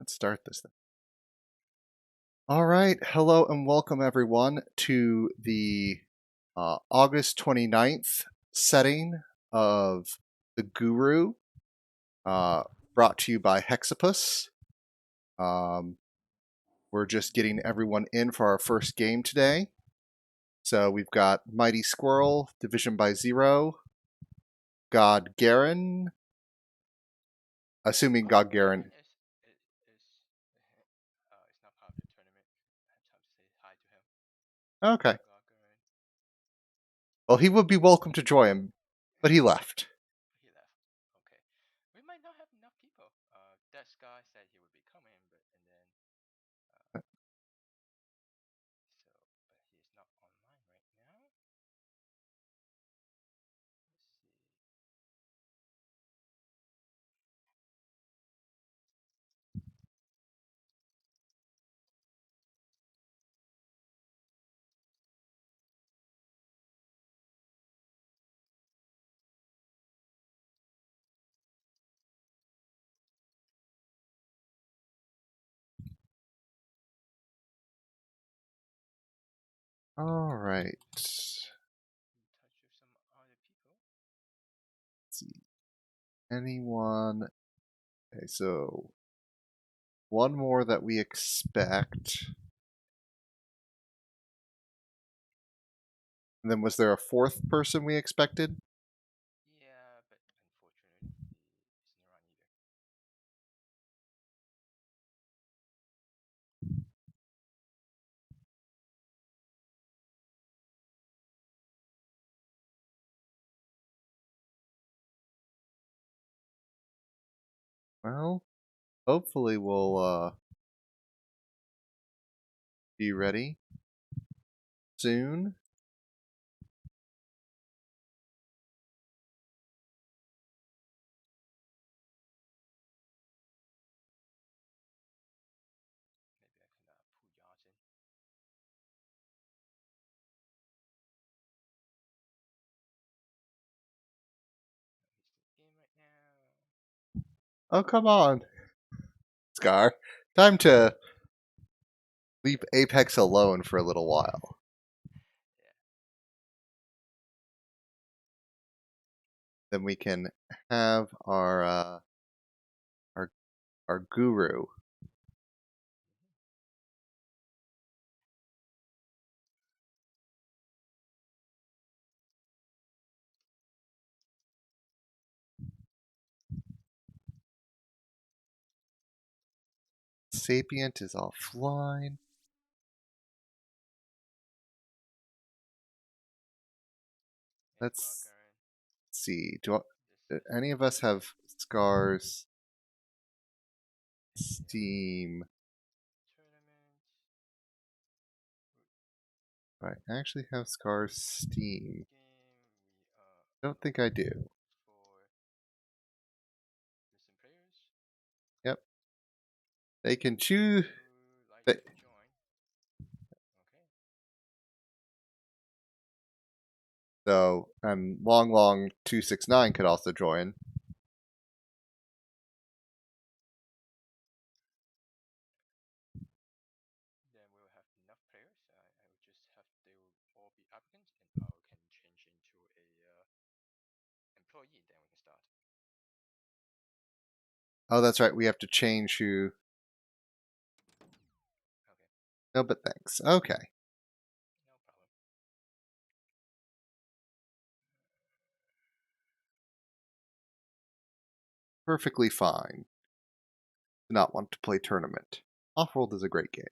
Let's start this thing. All right. Hello and welcome everyone to the August 29th setting of The Guru, brought to you by Hexapus. We're just getting everyone in for our first game today. So we've got M.Sqrl, Division by Zero, God Garen, assuming God Garen. It's not part of the tournament. I have to say hi to him. Okay. Gagarin. Well, he would be welcome to join, but he left. He left. Okay. We might not have enough people. That guy said he would be coming, but and then but he's not online right now. Let's see. All right. In touch with some other people. Let's see. Anyone? Okay, so one more that we expect. And then was there a fourth person we expected? Yeah, but unfortunately, he isn't around either. Well, hopefully we'll be ready soon. Maybe I can pull yards in. He's in the game right now. Oh, come on, Scar. Time to leave Apex alone for a little while. Yeah. Then we can have our our guru. Sapient is offline. Yeah, Let's Gagarin. see. Do This any of us have Scar's Steam? tournament. I actually have Scar's Steam. Game. We Don't think I do. for listen players Yep. They can choose. who like They, to join. Okay. so, and Long 269 could also join. Then we'll have enough players. I will just have they will all be applicants, and I can change into a employee. Then we can start. Oh, that's right. We have to change who. Okay. No, but thanks. Okay. No problem. Perfectly fine. Do not want to play tournament. Offworld is a great game.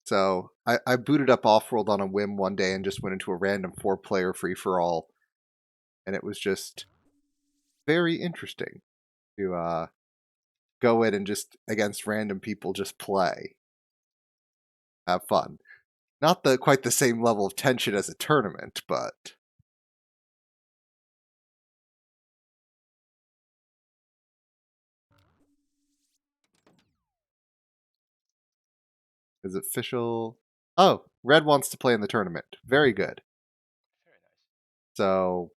So I booted up Offworld on a whim one day and just went into a random 4-player free for all, and it was just very interesting to go in and just against random people just play, have fun. Not the quite the same level of tension as a tournament, but is it official? Oh, Red wants to play in the tournament. Very good. Very nice. So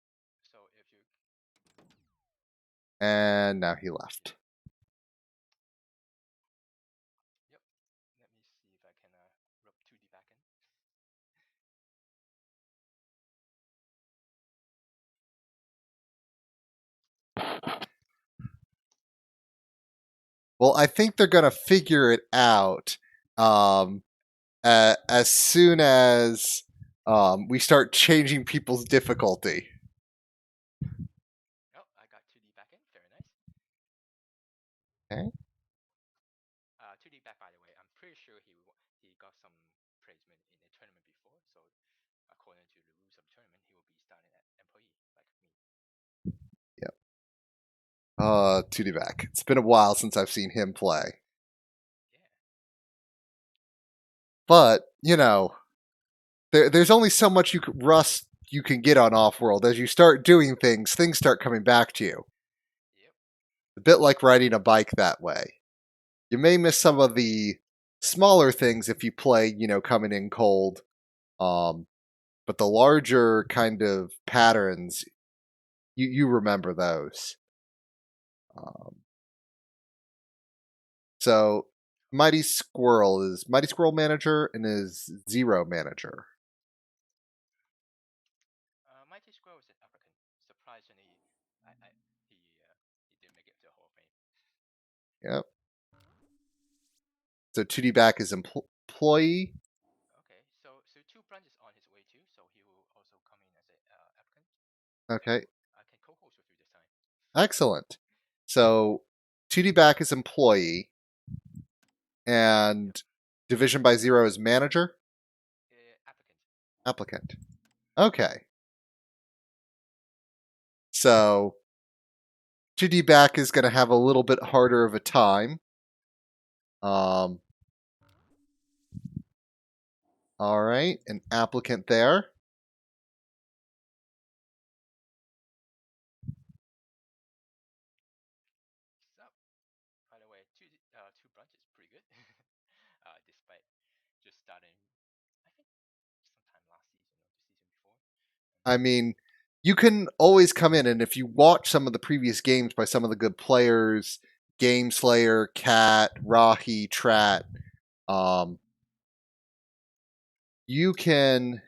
So if you And now he left. Yep. Let me see if I can rope 2D back in. Well, I think they're going to figure it out um, as soon as we start changing people's difficulty. Oh, I got 2D back in. Very nice. Okay. 2D back, by the way. I'm pretty sure he got some placement in a tournament before. So according to the rules of the tournament, he will be starting at employee like me. Yep. 2D back. It's been a while since I've seen him play. Yeah. But, there's only so much rust you can get on Offworld. As you start doing things start coming back to you. Yep. A bit like riding a bike that way. You may miss some of the smaller things if you play, coming in cold. Um, but the larger kind of patterns, you remember those. Um, so Mighty Squirrel manager and is Zero manager. M.Sqrl is an applicant. Surprisingly, he didn't make it to the Hall of Fame. Yep. So 2D back is employee. Okay, so 2 Brunch is on his way too, so he will also come in as an applicant, and Okay. I can co-host with you this time. Excellent. So 2D back is employee Yep. and division by zero is manager, Applicant. applicant. Okay. So 2D back is going to have a little bit harder of a time. Um, all right, an applicant there. So, by the way, 2 Brunch is pretty good, despite just starting, I think, sometime last season or the season before. I mean, you can always come in, and if you watch some of the previous games by some of the good players, Game Slayer, Cat, Rahi, Trat, um, you can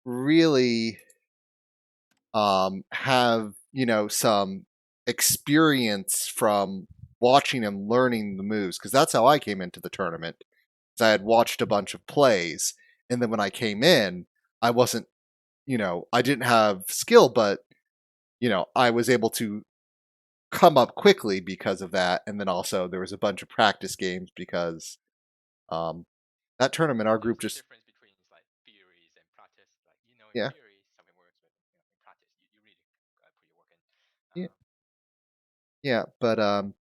really have some experience from watching and learning the moves because that's how I came into the tournament. Because I had watched a bunch of plays, and then when I came in, I wasn't, I didn't have skill, but I was able to come up quickly because of that, and then also there was a bunch of practice games because um, that tournament, our There's group a just difference between like theories and practice. Like in yeah, theory something works, but in practice you really put your work in. yeah, Um, yeah, but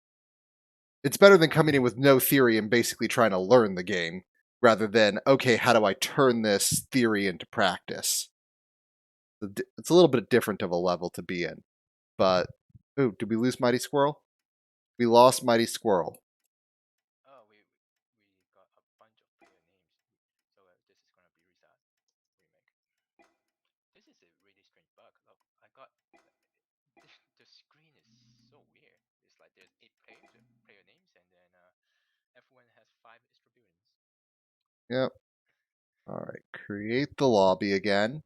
it's better than coming in with no theory and basically trying to learn the game rather than okay, how do I turn this theory into practice? It's a little bit different of a level to be in. But ooh, did we lose Mighty Squirrel? We lost Mighty Squirrel. oh, we got a bunch of player names, so this is gonna be reset remake. This is a really strange bug. Look, I got the screen is so weird. It's like there's 8 players with player names, and then everyone has 5 extra buildings. Yep. All right. Create the lobby again.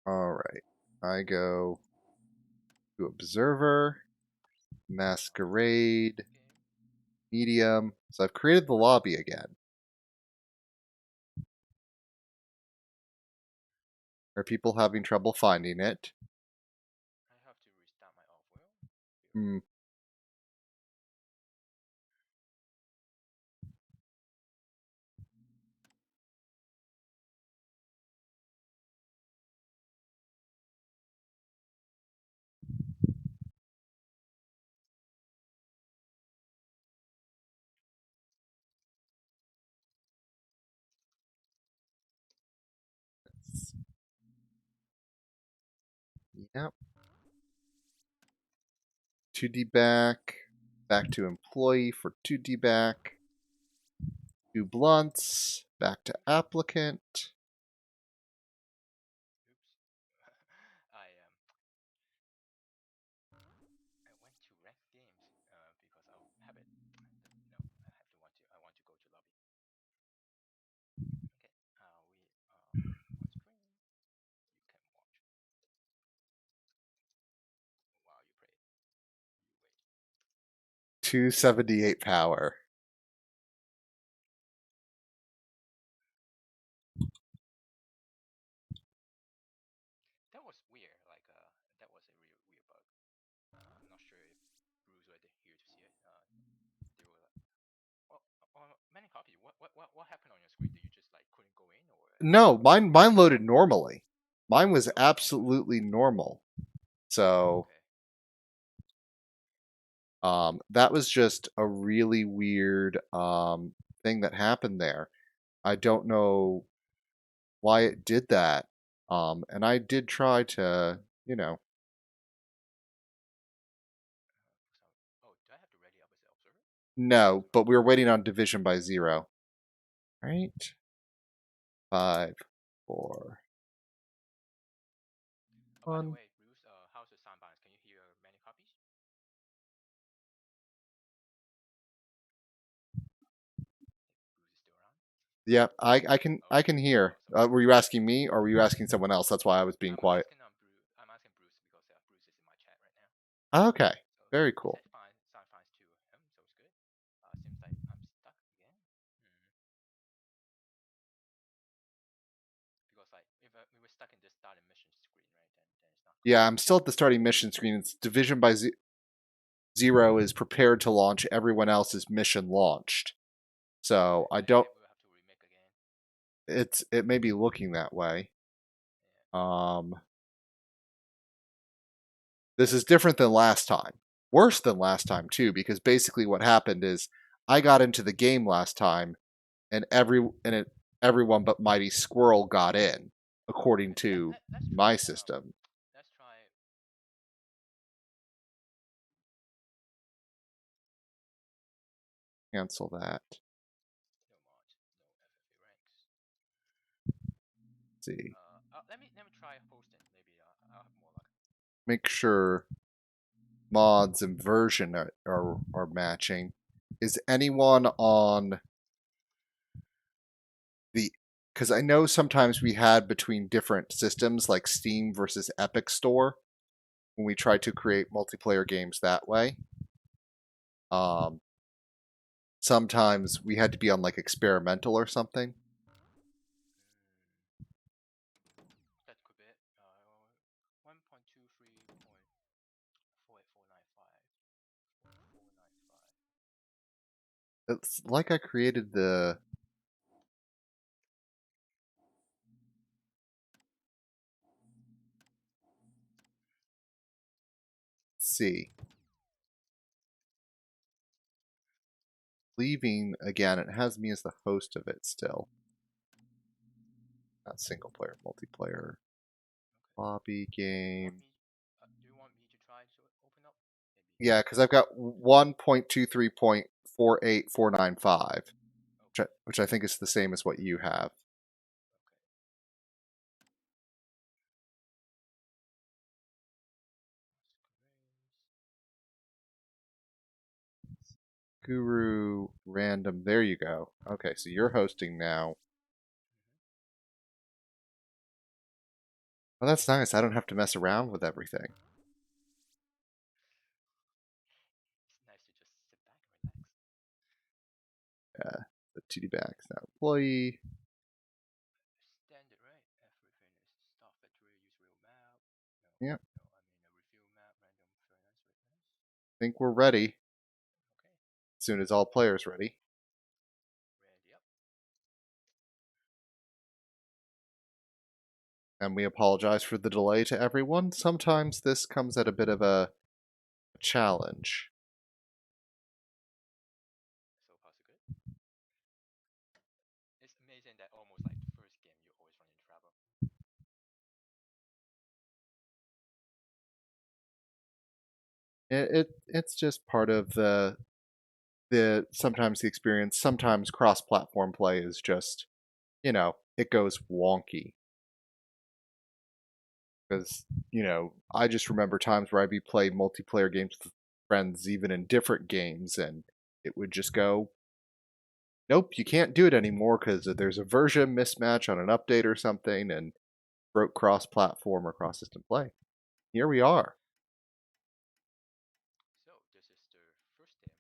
All right. I go to Observer, Masquerade, Okay. Medium. So I've created the lobby again. Are people having trouble finding it? I have to restart my Offworld. Hmm. Yep. 2D back to employee for 2D back. Do blunts, back to applicant. Oops. I am. 278 power. That was weird. Like, that was a real weird bug. I'm not sure if Bruce were here to see it. They were like, well, many copies. What happened on your screen? Did you just like couldn't go in, or No, what mine happened? mine loaded normally. Mine was Loaded normally. absolutely normal. So Okay. that was just a really weird thing that happened there. I don't know why it did that. And I did try to, you know, So, oh, do I have to ready up as an observer? That's no, fine. but we were waiting on division by 0. Right? 5, 4, Oh, by the 1. way, Bruce, how's the sound balance? Can you hear many copies? If Bruce is still around? Yeah, I can hear. Awesome. Were you asking me or were you asking someone else? That's why I was being I'm quiet. asking Bruce. I'm asking Bruce because Bruce is in my chat right now. Okay, So very he cool. said fine, sound fine to him, so it's good. Seems like I'm stuck again. Hmm. Because like if we were stuck in this starting mission screen, right? Then it's not good. Yeah, I'm still at the starting mission screen. It's division by 0 is prepared to launch. Everyone else is mission launched. So Okay. I Then don't. maybe we'll have to remake again. It may be looking that way. Yeah. Um, this is different than last time. Worse than last time too, because basically what happened is I got into the game last time, and everyone but M.Sqrl got in, according Okay. to Let's try. my system. Let's try. Cancel that. No mods. No FFA ranks. Let's see. Let me try hosting. Maybe I'll have more luck. Make sure mods and version are matching. Is anyone on the because I know sometimes we had between different systems like Steam versus Epic Store when we tried to create multiplayer games that way. Um, sometimes we had to be on like experimental or something. Mm, that could be it. 1.23.48495. 4495. It's like I created the C. Leaving again, it has me as the host of it still. Not single player, multiplayer. Okay. Lobby game. Do you want me to try to open up? Maybe. Yeah, because I've got 1.23.48495, Okay. which I think is the same as what you have. Okay. Guru random. There you go. Okay, so you're hosting now. Well, that's nice. I don't have to mess around with everything. It's nice to just sit back and relax. Yeah, the TD back is now employee. Standard, right? Everything is start factory, use real map. No, Yep, no, I mean a review map, random freelance witness. I think we're ready. Okay. As soon as all players ready. Ready up. And we apologize for the delay to everyone. Sometimes this comes at a bit of a challenge. So far so good. It's amazing that almost like the first game you always run into trouble. It's just part of the sometimes the experience. Sometimes cross platform play is just it goes wonky because I just remember times where I'd be playing multiplayer games with friends, even in different games, and it would just go, nope, you can't do it anymore because there's a version mismatch on an update or something, and broke cross platform or cross system play. Here we are. So this is the first game.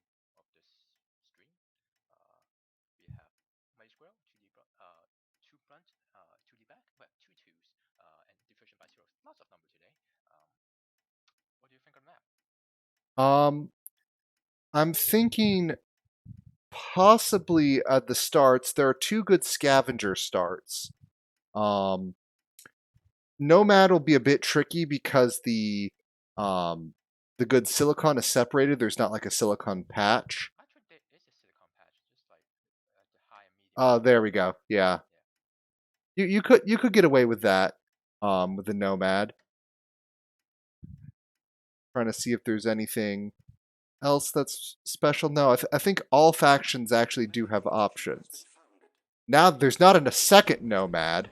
Um, I'm thinking possibly at the starts there are two good scavenger starts. Um, Nomad will be a bit tricky because um the good silicon is separated. There's not like a silicon patch. Actually, there is a silicon patch, just like the high and medium There silicon. we go. Yeah, Yeah. you could get away with that. With the Nomad. Trying to see if there's anything else that's special. No, I think all factions actually do have options. Now there's not a second Nomad.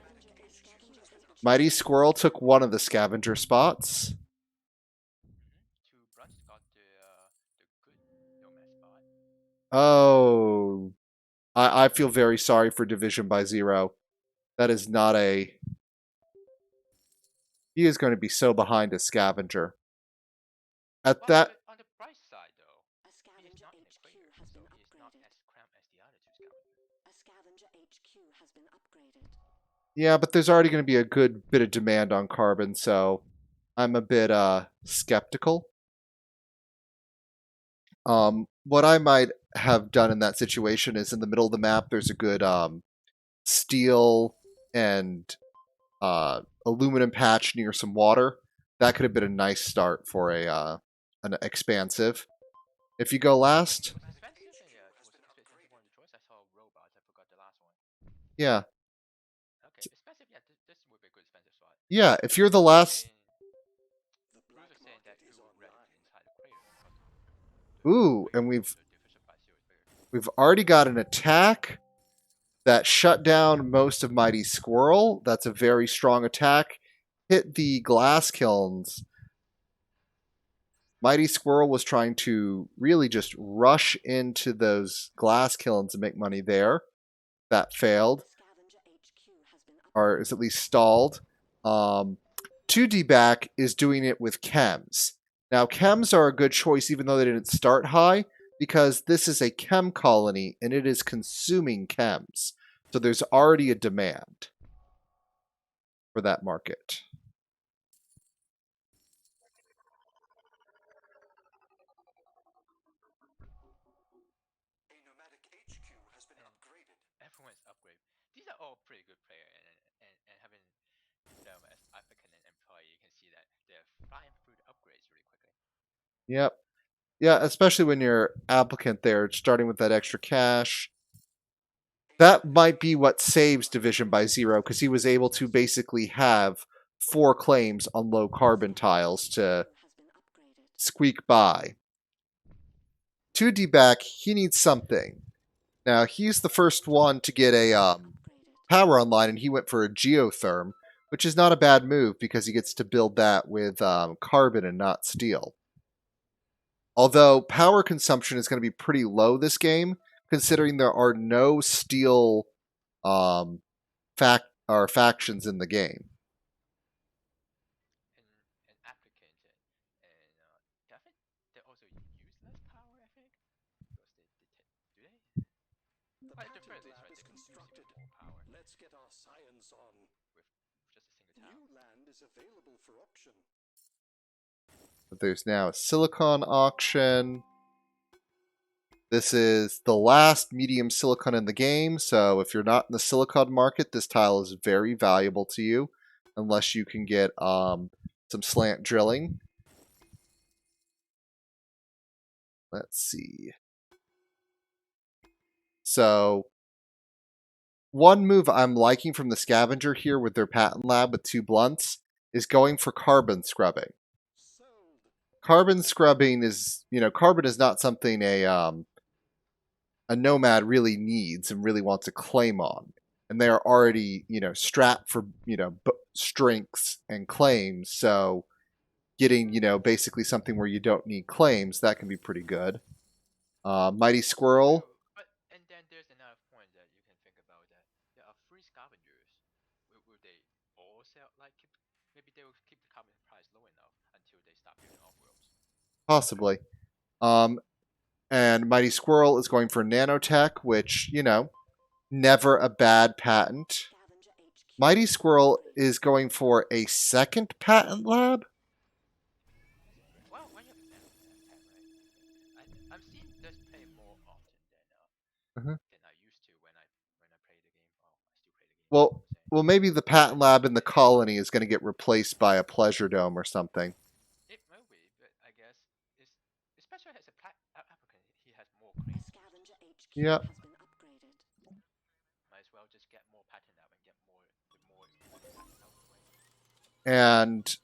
Mighty Squirrel took one of the scavenger spots. Two Bloods got the good nomad spot. Oh, I feel very sorry for Division by Zero. That is not a. He is going to be so behind a scavenger. At But that, on the bright side though, he is not in the crater, so he is not as cramped as the other two scavengers. yeah, but there's already going to be a good bit of demand on carbon, so I'm a bit skeptical. What I might have done in that situation is in the middle of the map, there's a good steel and aluminum patch near some water. That could have been a nice start for an expansive. If you go last, Was expensive, and yeah, was expensive one of the choice. I saw robots. I forgot the last one. yeah, Okay, expensive. Yeah, this would be a good expensive spot. yeah. If you're the Bruce was last, saying, Bruce was saying that he will rent inside the crater because the ooh, crater and for we've the division by zero is bigger. we've already got an attack that shut down most of Mighty Squirrel. That's a very strong attack. Hit the glass kilns. Mighty Squirrel was trying to really just rush into those glass kilns and make money there. That failed, or is at least stalled. 2D back is doing it with chems. Now, chems are a good choice, even though they didn't start high, because this is a chem colony and it is consuming chems. So there's already a demand for that market. And everyone's upgrade. These are all pretty good players, and having them as applicant and employee, you can see that they're flying through the upgrades really quickly. Yep. Yeah, especially when you're applicant there, starting with that extra cash. That might be what saves Division by Zero, because he was able to basically have 4 claims on low carbon tiles to squeak by. 2D back, he needs something. Now, he's the first one to get a power online, and he went for a geotherm, which is not a bad move because he gets to build that with carbon and not steel. Although power consumption is going to be pretty low this game, considering there are no steel um, factions in the game. And applicant and I think they also use less power. I think because do they? Like the very least, right? They could use even more power with just a single town. But there's now a silicon auction. This is the last medium silicon in the game, so if you're not in the silicon market, this tile is very valuable to you, unless you can get some slant drilling. Let's see. So one move I'm liking from the scavenger here with their patent lab with 2 blunts is going for carbon scrubbing. Carbon scrubbing is, carbon is not something a nomad really needs and really wants to claim on. And they are already, strapped for, strengths and claims. So getting, basically something where you don't need claims, that can be pretty good. Mighty Squirrel, True, but and then there's another point that you can think about that there are free scavengers. Will they all sell? Like, maybe they will keep the carbon price low enough until they start building off worlds. possibly. Um, and Mighty Squirrel is going for nanotech, which, never a bad patent. Mighty Squirrel is going for a second patent lab. Well, when you have a nanotech, right? I'm seeing this play more often Mhm. than I used to when I play the game. Well, I still play the game. Well, I'm saying well, maybe the patent lab in the colony is going to get replaced by a pleasure dome or something. it will be, but I guess it's especially as a applicant, he has more claims. Yep. Might as well just get more patent out and get more patent out of the way. And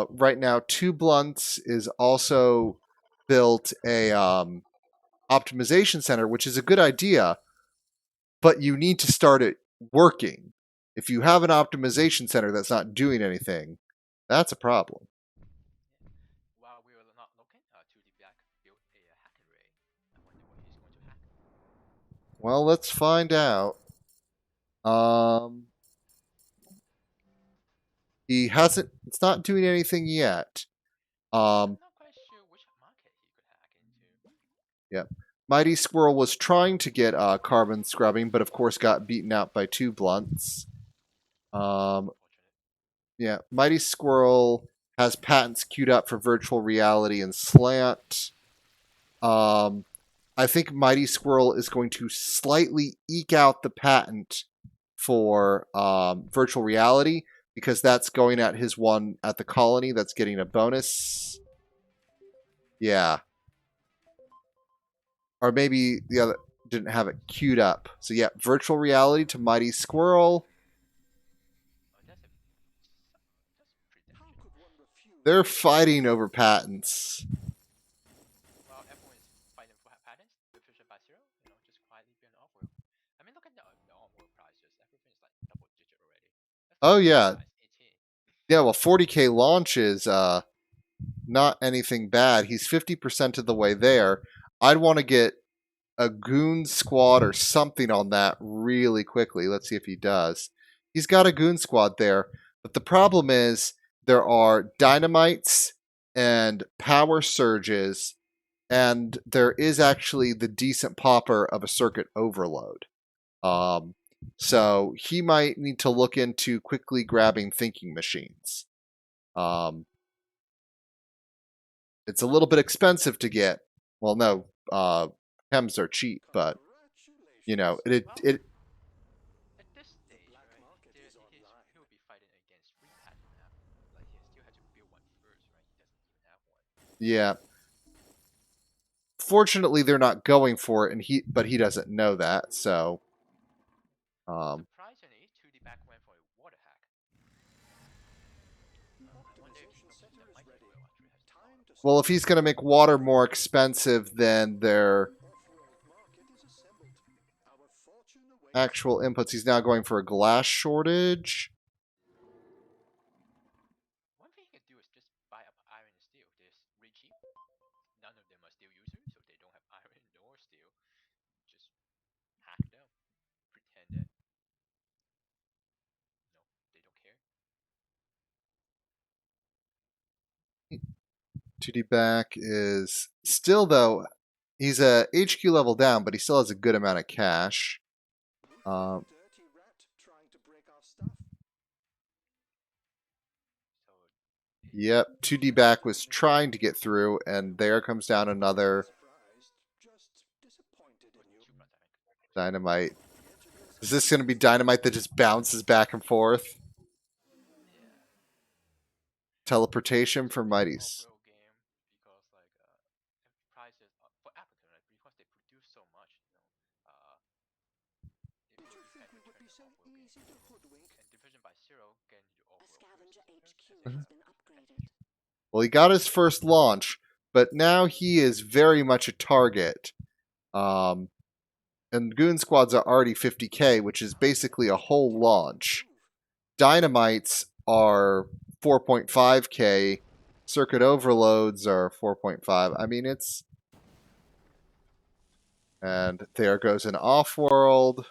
right now, Two Blunts is also built a optimization center, which is a good idea, but you need to start it working. If you have an optimization center that's not doing anything, that's a problem. Yeah. While we were not looking, 2D Black built a hack array. I wonder what he's going to hack. Well, let's find out. Um, he hasn't. It's not doing anything yet. I'm Um, not quite sure which market he could hack into. yeah. M.Sqrl was trying to get carbon scrubbing, but of course got beaten out by Two Blunts. Um, Unfortunate. yeah, M.Sqrl has patents queued up for virtual reality and slant. Um, I think M.Sqrl is going to slightly eke out the patent for virtual reality because that's going at his one at the colony that's getting a bonus. Yeah. Or maybe the other didn't have it queued up. So yeah, virtual reality to M.Sqrl. Oh, that's pretty damaging. They're fighting over patents. Well, everyone is fighting for patents. Diffusion by zero, just quietly be an off-world. I mean, look at the on-world prices. Everything is like double digit already. Let's Oh look at the yeah. price, 18. Yeah, well 40k launch is not anything bad. He's 50% of the way there. I'd want to get a goon squad or something on that really quickly. Let's see if he does. He's got a goon squad there, but the problem is there are dynamites and power surges, and there is actually the decent popper of a circuit overload. Um, so he might need to look into quickly grabbing thinking machines. Um, it's a little bit expensive to get. Well, no, chems are cheap, but it At this stage, right, he will be fighting against free patent now. Like he still had to build one first, right? He doesn't even have one. yeah. Fortunately, they're not going for it, and he doesn't know that. So, um, Surprisingly, 2D back went for a water hack. I wonder if he knows that M.Sqrl actually has a lot of water. well, if he's going to make water more expensive than their actual inputs, he's now going for a glass shortage. One thing he could do is just buy up iron and steel. They're really cheap. None of them are steel users, so they don't have iron nor steel. Just hack them. Pretend that they don't care. 2D back is still though he's a HQ level down, but he still has a good amount of cash. Um, So yep, 2D back was trying to get through, and there comes down another two blunt, I think. dynamite. Is this going to be dynamite that just bounces back and forth? Yeah. Teleportation It's a for good Mighties. off-road game because like prices for applicant, right? Because they produce so much, it can return the off-road game. And division by zero getting you off-road first as a advantage. Well, he got his first launch, but now he is very much a target. Um, and Goon Squads are already 50k, which is basically a whole launch. Dynamites are 4.5k. Circuit overloads are 4.5. I mean, it's. And there goes an Offworld.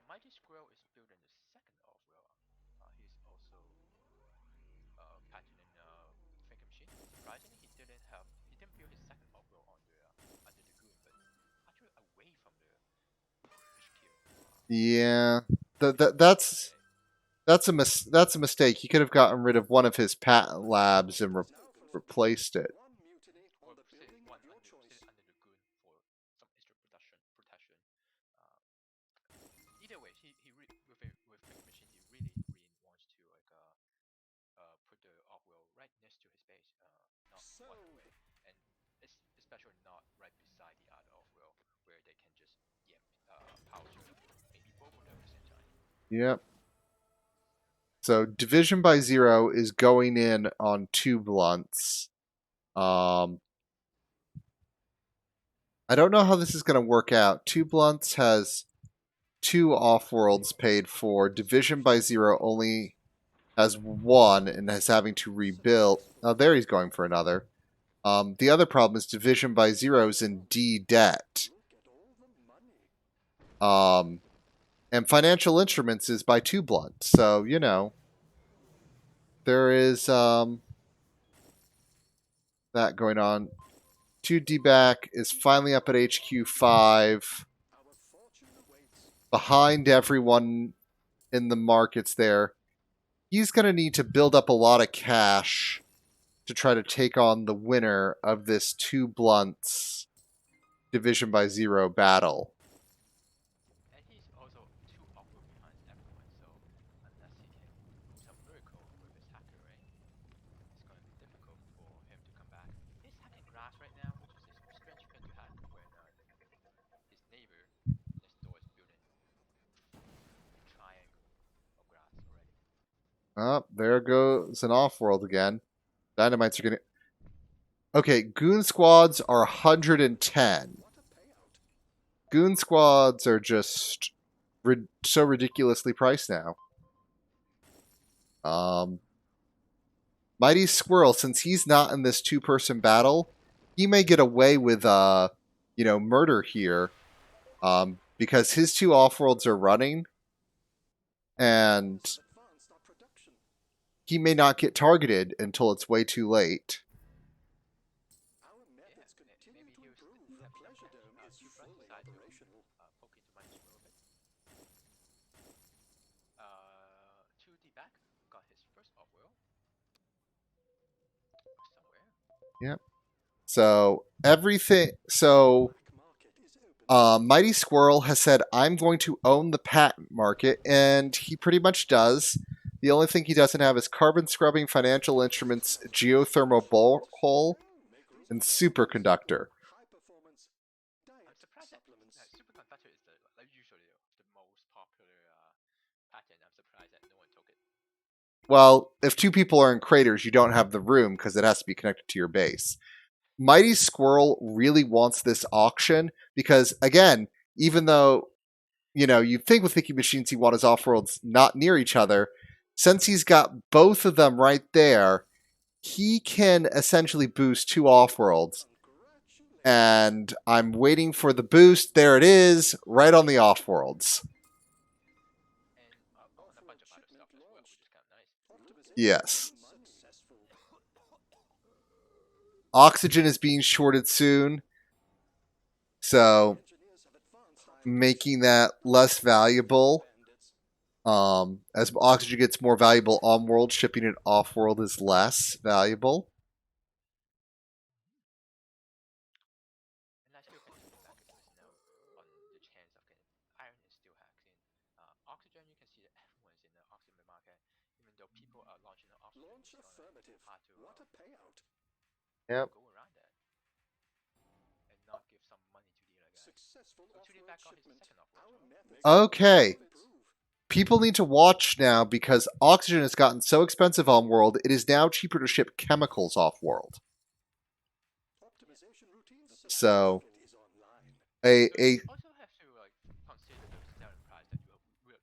M.Sqrl is building the second off-road. He's also patenting Thinker Machine. Surprisingly, he didn't build his second off-road under the Goon, but actually away from the HQ. Yeah, He built it that's instead. That's a mistake. He could have gotten rid of one of his patent labs and replaced it. Or sit under the good for some extra protection. Uh, Either way, with Thinking Machine, he really wants to put the Offworld right next to his base, not 1 away, and it's especially not right beside the other Offworld where they can just power surge maybe both of them at the same time. Yep. So division by 0 is going in on 2 blunts. I don't know how this is going to work out. 2 blunts has 2 off-worlds paid for. Division by 0 only has 1 and is having to rebuild. Oh, there he's going for another. The other problem is division by 0 is in D debt. And financial instruments is by 2 blunts. So, there is that going on. 2D back is finally up at HQ 5. Behind everyone in the markets there. He's going to need to build up a lot of cash to try to take on the winner of this 2 blunts division by 0 battle. And he's also 2 Offworld behind everyone, so unless he can pull some miracle with his hacker, right, it's going to be difficult for him to come back. He's hacking grass right now, which is a strange pin to hack when his neighbor next door is building a triangle of grass already. Oh, there goes an off-world again. Dynamites are going to... Okay, goon squads are 110. Goon squads are just so ridiculously priced now. M.Sqrl, since he's not in this 2-person battle, he may get away with murder here. Because his 2 off-worlds are running, and he may not get targeted until it's way too late. Yeah, maybe he'll have some 2 fronts decide to poke into my Sqrl a bit. 2D back got his first Offworld somewhere. Yep. So everything. So M.Sqrl has said, "I'm going to own the patent market," and he pretty much does. The only thing he doesn't have is carbon scrubbing, financial instruments, geothermal borehole, and superconductor. I'm surprised that superconductor is usually the most popular pattern. I'm surprised that no one took it. Well, if 2 people are in craters, you don't have the room because it has to be connected to your base. M.Sqrl really wants this auction because, again, even though you think with Thinking Machines he wants his off-worlds not near each other, since he's got both of them right there, he can essentially boost 2 off-worlds. And I'm waiting for the boost. There it is, right on the off-worlds. And on a bunch of other stuff as well, which is kind of nice. Yes. Oxygen is being shorted soon, so making that less valuable. As oxygen gets more valuable on world, shipping it off world is less valuable. And I still can take it back a note on the chance of getting iron is still hacking. Oxygen, you can see that everyone's in the oxygen market, even though people are launching the oxygen. It's gonna be hard to Yep. go around that and not give some money to the other guy. So 2D back got his second Offworld as well. Okay. People need to watch now because oxygen has gotten so expensive on world, it is now cheaper to ship chemicals off world. So So a you also have to consider the selling price that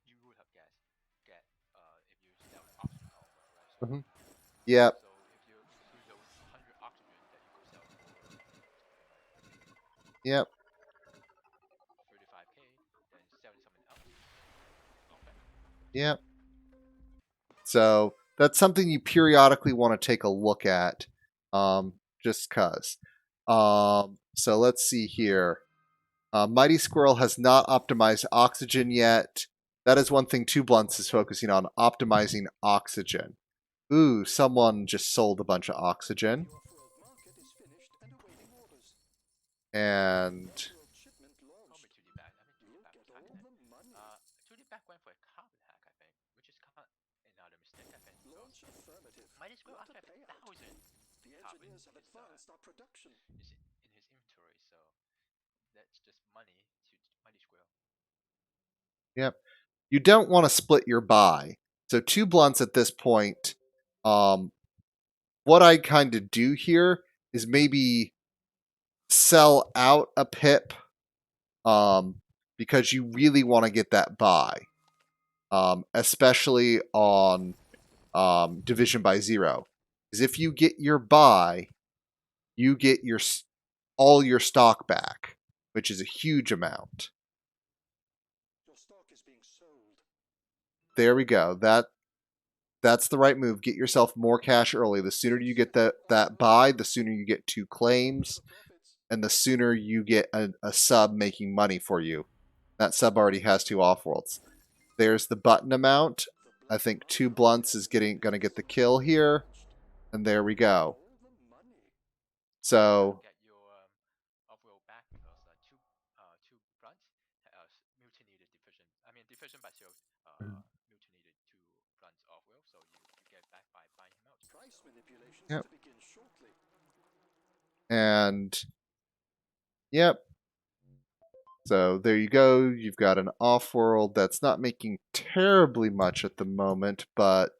you would have get if you sell the oxygen Offworld, right? So Mhm. Yep. so if you include those 100 oxygen that you could sell for something like Yep. 35K, then selling something else, not bad. Yep. So that's something you periodically want to take a look at, just cause. So let's see here. M.Sqrl has not optimized oxygen yet. That is one thing Two Blunts is focusing on, optimizing oxygen. Ooh, someone just sold a bunch of oxygen. The Offworld market is finished and awaiting orders. And The Offworld shipment launched. Probably 2D back. I mean, 2D Look back at was all hacking it. the money. 2D back went for a carbon hack, I think, which is kind of another mistake, I think, because Launch affirmative. Mighty Squirrel What a after a payout. thousand The carbon engineers have is advanced our production. in his inventory, so that's just money to Mighty Squirrel. yep, you don't want to split your buy. So Two Blunts at this point, what I kind of do here is maybe sell out a pip, because you really want to get that buy, especially on division by zero. Because if you get your buy, you get all your stock back, which is a huge amount. Your stock is being sold. There we go. That's the right move. Get yourself more cash early. The sooner you get that buy, the sooner you get 2 claims, and the sooner you get a sub making money for you. That sub already has 2 offworlds. There's the button amount. I think Two Blunts is going to get the kill here, and there we go. You So get your Offworld back because two blunts mutinated division. I mean division by zero mutinated two blunts Offworld, so you get back by buying him out. Price So manipulations yep, to begin shortly. and yep. So there you go. You've got an Offworld that's not making terribly much at the moment, but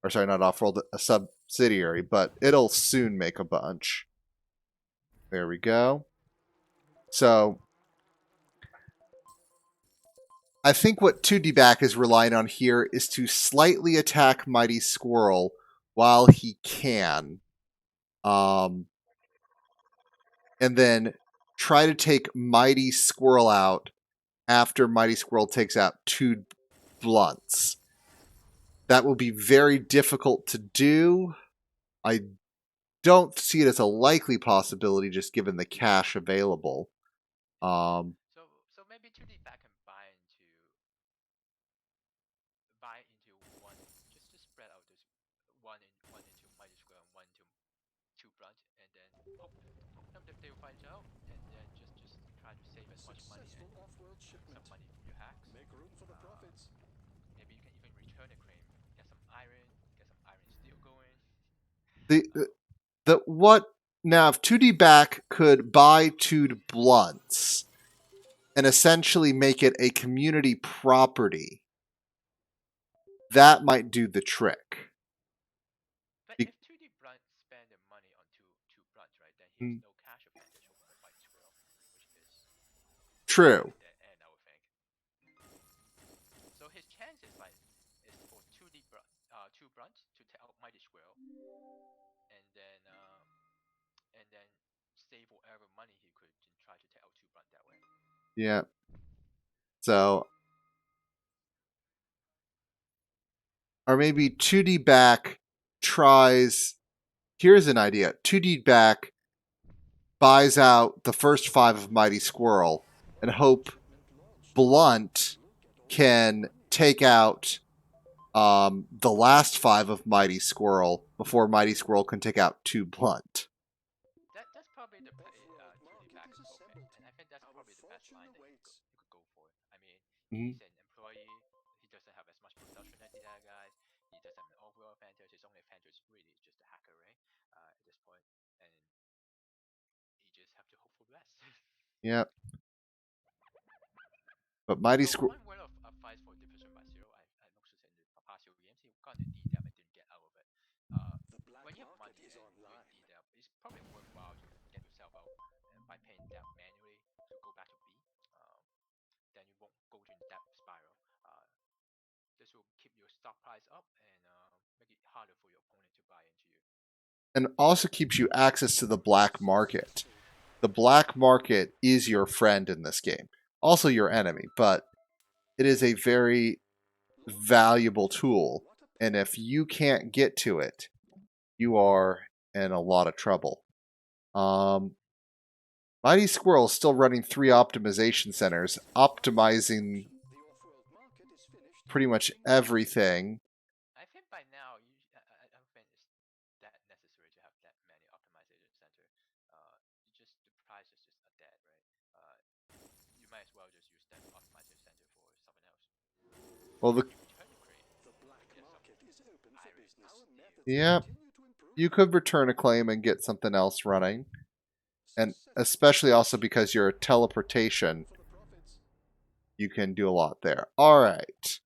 or sorry, not Offworld, a subsidiary, but it'll soon make a bunch. There we go. So I think what 2D Back is relying on here is to slightly attack M.Sqrl while he can, um, and then try to take M.Sqrl out after M.Sqrl takes out 2 Blunts. That will be very difficult to do. I don't see it as a likely possibility just given the cash available. Um, so maybe 2D back can buy into one, just spread out this one into Mighty Square and one into two branch, and then hope them that they'll find out, and then just try to save as much money and Successful off-world make some shipment. money from your hacks. Make room for the Uh, profits. Maybe you can even return a claim, get some iron steel going. the Uh, the what now if 2D Back could buy 2 Blunts and essentially make it a community property, that might do the trick. but Be- if 2D Blunt spend the money on two blunts, right, then he has mm, no cash advantage over Mighty Squirrel, which is kind True. of dead end, I would think. So his chances is for two blunts to take out Mighty Squirrel, and then save whatever money he could and try to take out two blunt that way. Yeah. So or maybe 2D Back tries. Here's an idea: 2D Back buys out the first 5 of M.Sqrl and hope Blunt can take out the last 5 of M.Sqrl before M.Sqrl can take out 2 Blunt. That's probably the play 2D Market back is is hoping, assembled. and I think that's Our probably the best fortune line that awaits. you could go for. I mean, Mhm. he's an employee. He doesn't have as much production as the other guys. He doesn't have an overall advantage. His only advantage really is just the hacker rank at this point, and he just have to hope for the best. Yeah. But Mighty So Squirrel. one word of advice for Division by Zero, I noticed in the past few games, he got the D-Dab and didn't get out of it. The black When you have market money is and doing online. D-Dab, it's probably worthwhile to get yourself out by paying debt manually to go back to B. Um, then you won't go to debt spiral. This will keep your stock price up and make it harder for your opponent to buy into you. And also keeps you access to the black market. The black market is your friend in this game. Also your enemy, but it is a very valuable tool. And if you can't get to it, you are in a lot of trouble. M.Sqrl is still running 3 optimization centers, optimizing pretty much everything. I think by now, I don't think it's that necessary to have that many optimization center. You just the price is just a dead, right? You might as well just use that optimization center for something else. Well, When you return the crate, The black get some market is open for iron business. Our steel. methods yeah, continue to improve. you could return a claim and get something else running. And Successful especially also transactions. because you're a teleportation, For the profits. you can do a lot there. All right.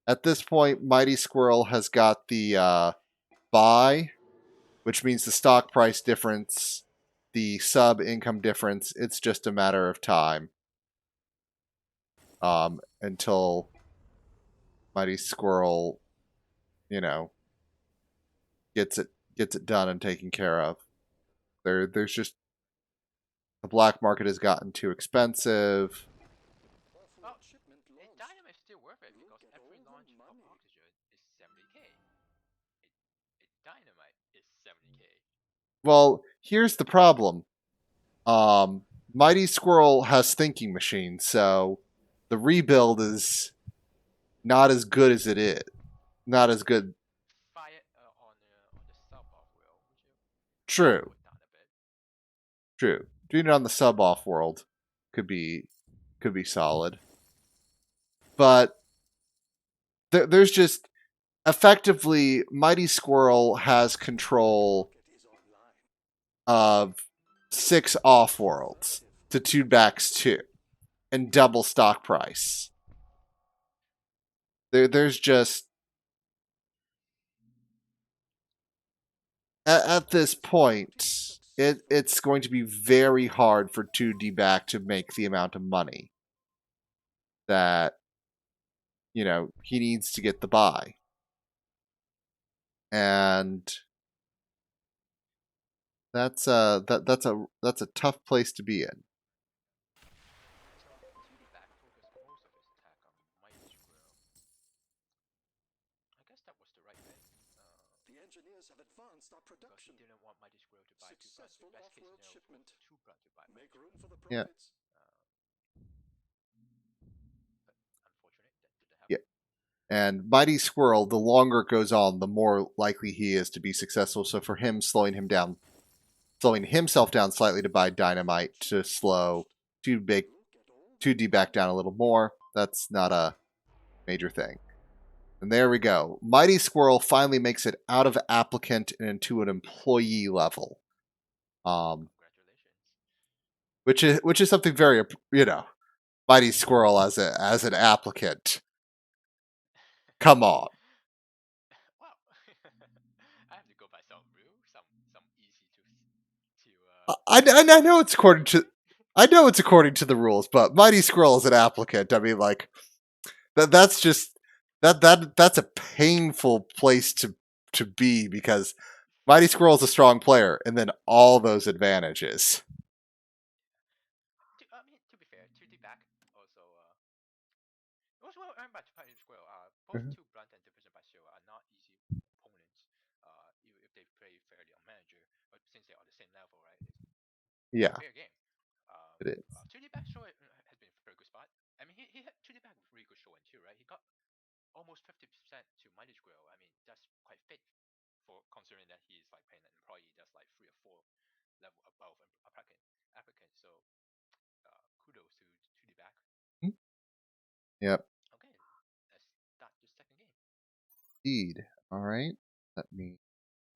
At this point, M.Sqrl has got the buy, which means the stock price difference, the sub income difference. It's just a matter of time until M.Sqrl, you know, gets it done and taken care of. There's just the black market has gotten too expensive. Well, Offworld shipment launched. Dynamo is still worth it Look because at every all the launch of money. Oxygen is 70k. A Dynamite is 70k. Well, here's the problem. M.Sqrl has thinking machines, so the rebuild is not as good as it is. Not as good. Fire on the sub off wheel, would you True, put down a bit? true. Doing it on the sub off world could be solid, but there's just effectively M.Sqrl has control Market is online. of 6 off worlds to 2 backs 2 and double stock price. There's just at this point, it's going to be very hard for 2D back to make the amount of money that he needs to get the buy, and that's a tough place to be in. So 2D back focused most of his attack on Mighty Squirrel. I guess that was the right bet. The engineers have advanced our Because he production. didn't want Mighty Squirrel to buy two brunt. Successful Best case off-world scenario for shipment. two brunt to buy Make Mighty room for Squirrel. the Yeah, profits. But unfortunate that didn't yeah. happen. And M.Sqrl, the longer it goes on, the more likely he is to be successful. So for him, slowing himself down slightly to buy dynamite to slow too big Look at all the 2D back down a little more. That's not a major thing. And there we go. M.Sqrl finally makes it out of applicant and into an employee level, Congratulations. which is something very M.Sqrl as an applicant. Come on. Wow. I have to go by some rule, some easy to I know it's according follow to rule. the rules, but M.Sqrl is an applicant. I mean, like that's just that's a painful place to be because M.Sqrl is a strong player, and then all those advantages. I mean, to be fair, 2D back also well earned by Mighty Squirrel. Both Mhm. two Blunt and Division by Zero are not easy opponents. If they play fairly on manager, but since they are the same level, right? It's a Yeah, fair game. Um, it is. 2D back show has been a very good spot. I mean, he had 2D back with really good showing too, right? He got almost 50% to Mighty Squirrel. I mean, that's quite fit for considering that he's like paying an employee that's like 3 or 4 level above an applicant. So kudos to 2D back. Mhm. Yep, Okay, let's start the second game. indeed. All right, let me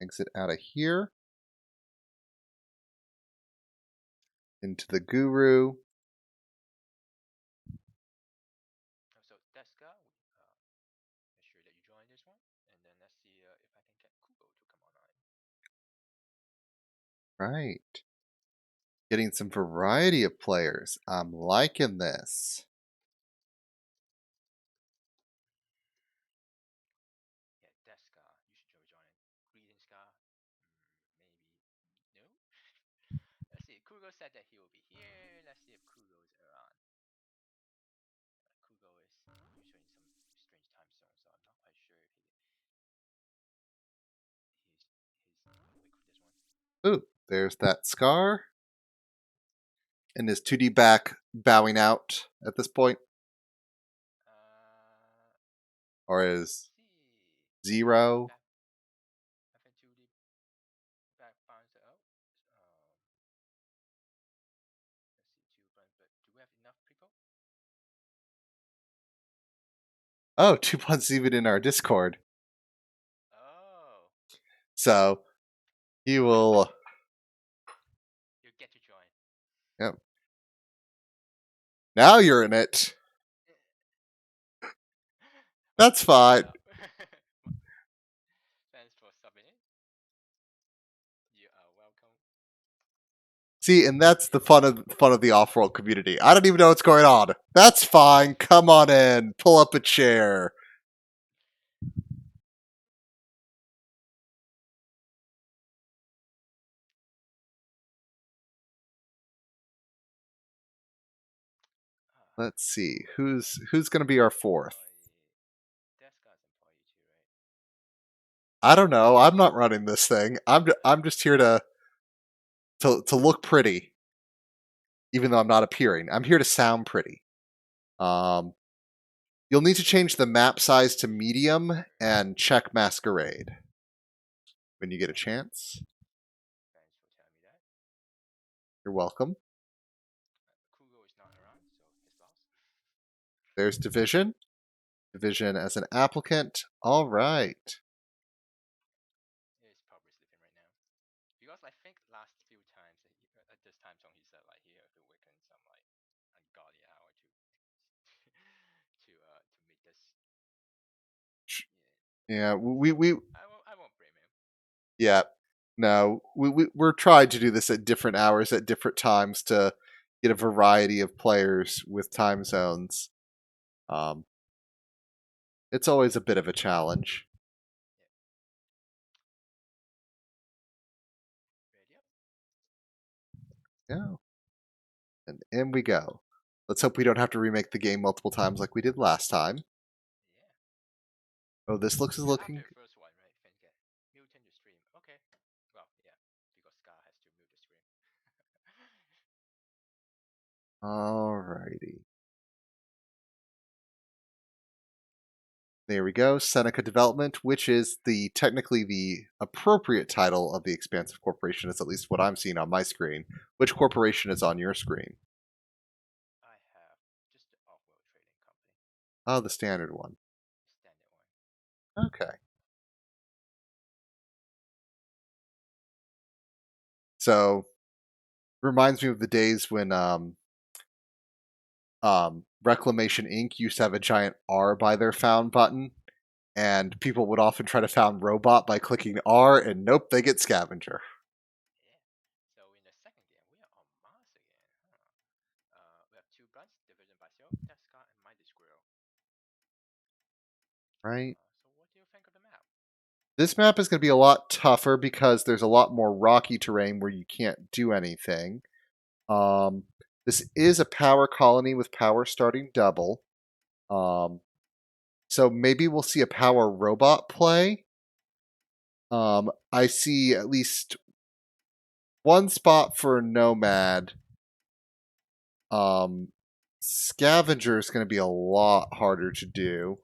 exit out of here into the Guru. So Deska, make sure that you join this one, and then let's see if I can get Kubo to come online. Right, getting some variety of players. I'm liking this. Yeah, Deska, you should join it. Greetings, Ska. Maybe no. Let's see. Kugo said that he will be here. Let's see if Kugo is around. Kugo is usually in some strange time zone, so I'm not quite sure if he's awake for this one. Ooh, there's that scar. And is 2D back bowing out at this point? Uh, or is see. 0? Back, FNTUD back bounce out. Let's see, 2 buttons, but do we have enough people? Oh, 2 buttons even in our Discord. Oh, So he will. you get to join. Yep. Now you're in it. That's fine. Thanks for submitting. You are welcome. See, and that's the fun of the Offworld community. I don't even know what's going on. That's fine. Come on in. Pull up a chair. Let's see who's going to be our fourth. Descartes employee too, right? I don't know. I'm not running this thing. I'm just here to look pretty, even though I'm not appearing. I'm here to sound pretty. You'll need to change the map size to medium and check Masquerade when you get a chance. Thanks for telling me that. You're welcome. Kugo is not around, so he's lost. There's Division. Division as an applicant. All right. He's probably sleeping right now. Because I think last few times at this time zone he said like he have to wake in some like ungodly hour to meet this. Yeah, we I won't blame him. yeah. No, we're trying to do this at different hours at different times to get a variety of players with time zones. Um, it's always a bit of a challenge. Ready up? Yeah. And in we go. Let's hope we don't have to remake the game multiple times like we did last time. Yeah. Oh, this looks is looking. After the first one, right? Can get muting the stream. Okay. Well, yeah, because Scar has to mute the stream. Alrighty. There we go. Seneca Development, which is technically the appropriate title of the expansive corporation, is at least what I'm seeing on my screen. Which corporation is on your screen? I have just the Offworld trading company, Oh, the standard one. standard one. Okay. So reminds me of the days when Reclamation Inc. used to have a giant R by their found button, and people would often try to found robot by clicking R, and nope, they get scavenger. Yeah. So in the second game, we are on Mars again. We have 2 guns, Division by Zero, Descar, and M.Sqrl. Right? So what do you think of the map? This map is going to be a lot tougher because there's a lot more rocky terrain where you can't do anything. This is a power colony with power starting double. So maybe we'll see a power robot play. I see at least one spot for a nomad. Scavenger is going to be a lot harder to do.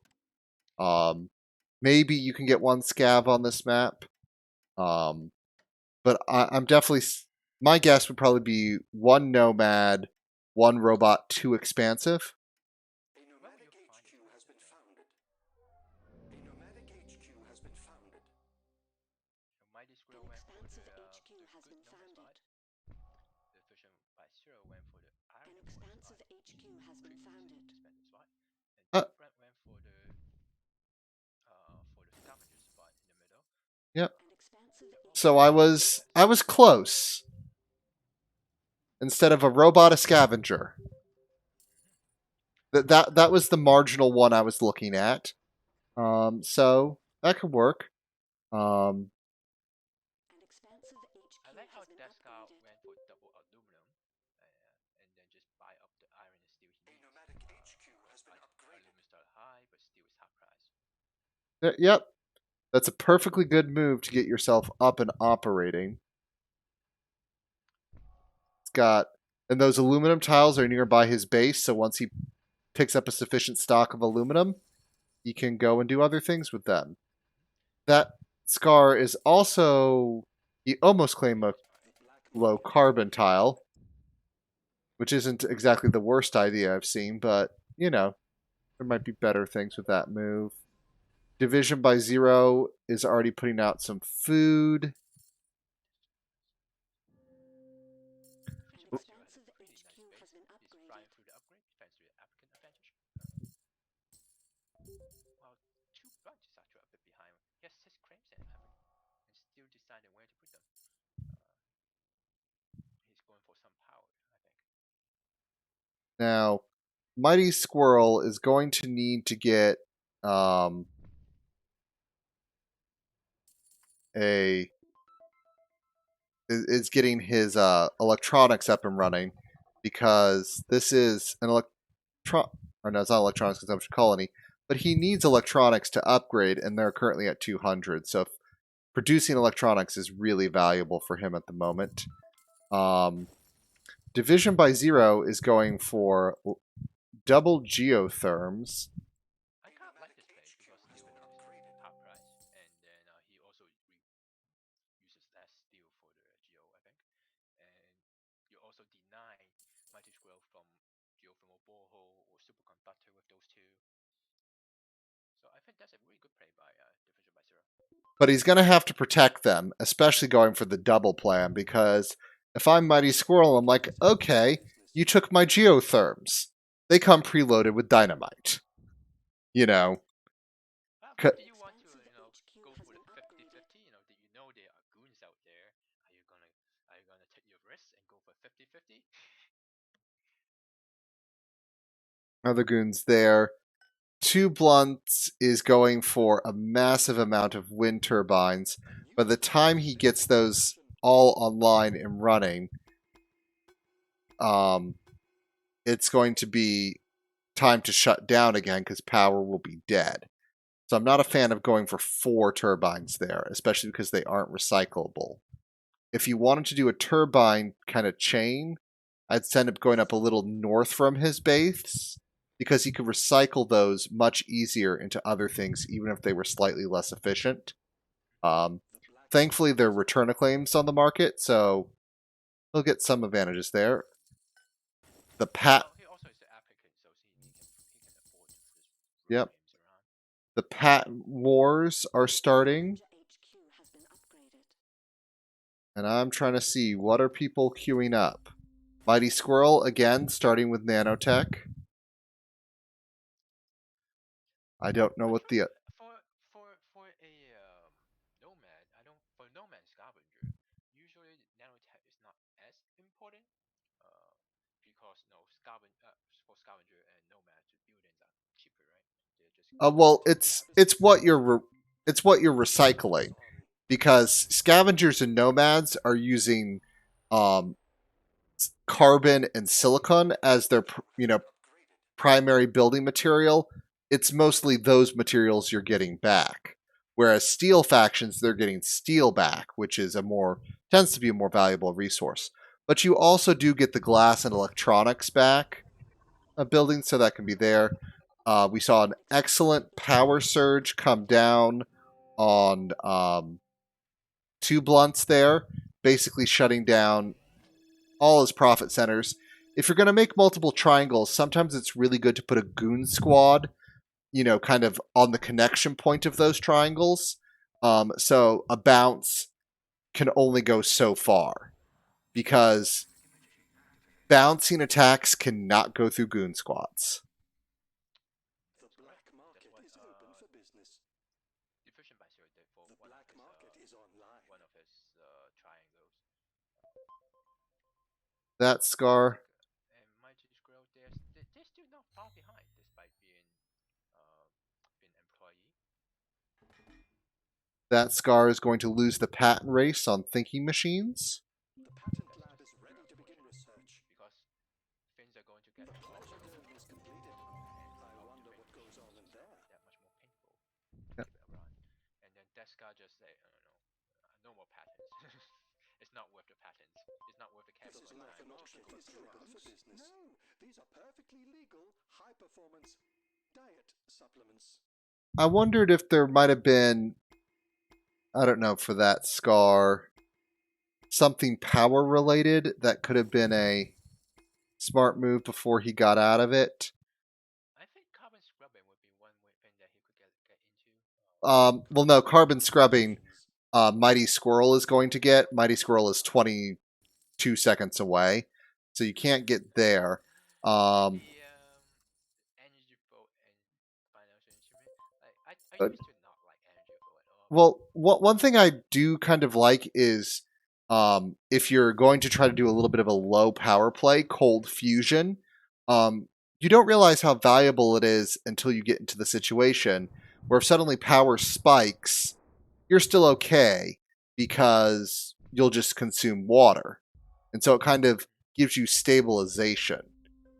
Maybe you can get one scav on this map. But I'm definitely. My guess would probably be one nomad, one robot, 2 expansive. A nomadic HQ has been founded. A nomadic HQ has been founded. So M.Sqrl went for the good nomad spot. Division by Zero went for the iron spot. Expensive spot. And Uh, Two went for the scavenger spot in the middle. yep. So Okay. I was close. Instead of a robot, a scavenger. That was the marginal one I was looking at. So that could work. Um, I like how Descar went for double aluminum, and then just buy up the iron and steel he A needs. nomadic HQ has been upgraded. Aluminum start high, but steel is half price. yep. That's a perfectly good move to get yourself up and operating. It's got, and those aluminum tiles are nearby his base, so once he picks up a sufficient stock of aluminum, he can go and do other things with them. That Scar is also, he almost claimed a low carbon tile, which isn't exactly the worst idea I've seen, but you know, there might be better things with that move. Division by Zero is already putting out some food. Division by Zero has a pretty nice base. He's flying through the upgrade thanks to the applicant advantage. Well, 2 bunches actually a bit behind. He has 6 claims and still deciding where to put them. He's going for some power, I think. Now, M.Sqrl is going to need to get a is getting his electronics up and running because this is an or no, it's not electronics consumption colony, but he needs electronics to upgrade, and they're currently at 200. So producing electronics is really valuable for him at the moment. Division by Zero is going for double geotherms. I kind of like this play because even though it's half price, and then he also uses less steel for the geo, I think, and you also deny Mighty Squirrel from geothermal borehole or superconductor with those two. So I think that's a really good play by Division by Zero. But he's going to have to protect them, especially going for the double plan, because if I'm M.Sqrl, I'm like, okay, you took my geotherms. They come preloaded with dynamite. You know. But do you want to, go for the 50-50? There are goons out there. Are you gonna take your risks and go for 50-50? Other goons there. Two Blunts is going for a massive amount of wind turbines. By the time he gets those all online and running, it's going to be time to shut down again because power will be dead. So I'm not a fan of going for 4 turbines there, especially because they aren't recyclable. If you wanted to do a turbine kind of chain, I'd end up going up a little north from his base because he could recycle those much easier into other things, even if they were slightly less efficient. Thankfully, there are return claims on the market, so he'll get some advantages there. The Pat, Well, he also is an applicant, so he can afford to just throw yep, claims around. the patent wars are starting, and I'm trying to see what are people queuing up. M.Sqrl again, starting with nanotech. I don't know I what try the for a nomad. I don't for nomad scavenger. Usually nanotech is not as important. Uh, because for scavenger and nomad buildings are cheaper, right? They're just well, cheaper. it's what you're recycling because scavengers and nomads are using um, carbon and silicon as their primary building material. It's mostly those materials you're getting back. Whereas steel factions, they're getting steel back, which is tends to be a more valuable resource. But you also do get the glass and electronics back a building, so that can be there. We saw an excellent power surge come down on 2 Blunts there, basically shutting down all his profit centers. If you're going to make multiple triangles, sometimes it's really good to put a goon squad, kind of on the connection point of those triangles. So a bounce can only go so far because bouncing attacks cannot go through goon squads. That is correct. That's what Division by Zero did for one of his triangles. That Scar, And Mighty Squirrel, they're still not far behind despite being employee. that Scar is going to lose the patent race on thinking machines. The patent That's lab just is ready to begin research. because things are going to get The to pleasure auction, dome is completed. and I our wonder what thinking goes machines on in is there. going to be that much more painful to Yep. keep it around. And then Deska just say, I don't know, no more patents. It's not worth the patents. It's not worth the This capital is not time. the market is open for business. No, these are perfectly legal, high performance diet supplements. I wondered if there might have been, I don't know, for that scar, something power related that could have been a smart move before he got out of it. I think carbon scrubbing would be one thing that he could get into. Well, no, carbon scrubbing. M.Sqrl is going to get. M.Sqrl is 22 seconds away, so you can't get there. Um, Maybe energy boat and financial instrument. Like I uh, used to not like energy boat at all. well, one thing I do kind of like is if you're going to try to do a little bit of a low power play, cold fusion. Um, you don't realize how valuable it is until you get into the situation where if suddenly power spikes, you're still okay because you'll just consume water. And so it kind of gives you stabilization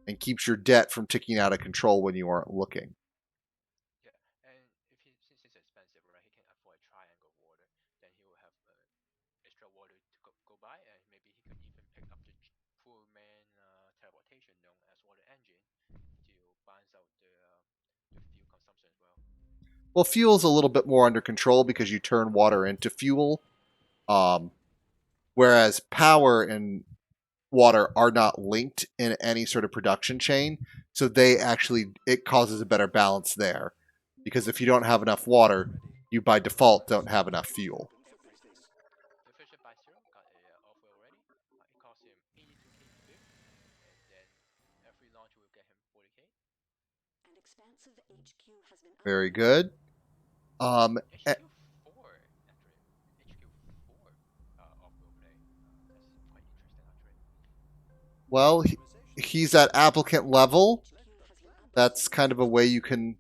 and keeps your debt from ticking out of control when you aren't looking. Yeah, and if he since it's expensive, right? He can afford triangle water. Then he will have extra water to go by, and maybe he could even pick up the poor man teleportation known as water engine to balance out the fuel consumption as well. Well, fuel's a little bit more under control because you turn water into fuel, um, whereas power and water are not linked in any sort of production chain. So they actually, it causes a better balance there. Because if you don't have enough water, you by default don't have enough fuel. The Fisher by Zero got a offer already. It cost him 82k to build, and then every launch will get him 40k. An expansive HQ has been Very upgraded. good. Um, eh, HQ4 actually, HQ4 off-road play. That's quite interesting actually. well, he's at applicant level. That's kind of a way you can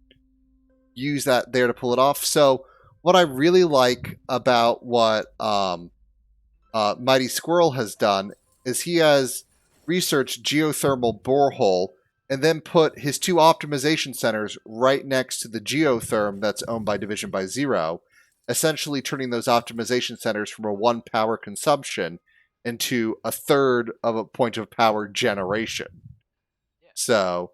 use that there to pull it off. So, what I really like about what M.Sqrl has done is he has researched geothermal borehole and then put his two optimization centers right next to the geotherm that's owned by Division by Zero, essentially turning those optimization centers from a one power consumption into a third of a point of power generation. Yeah, So,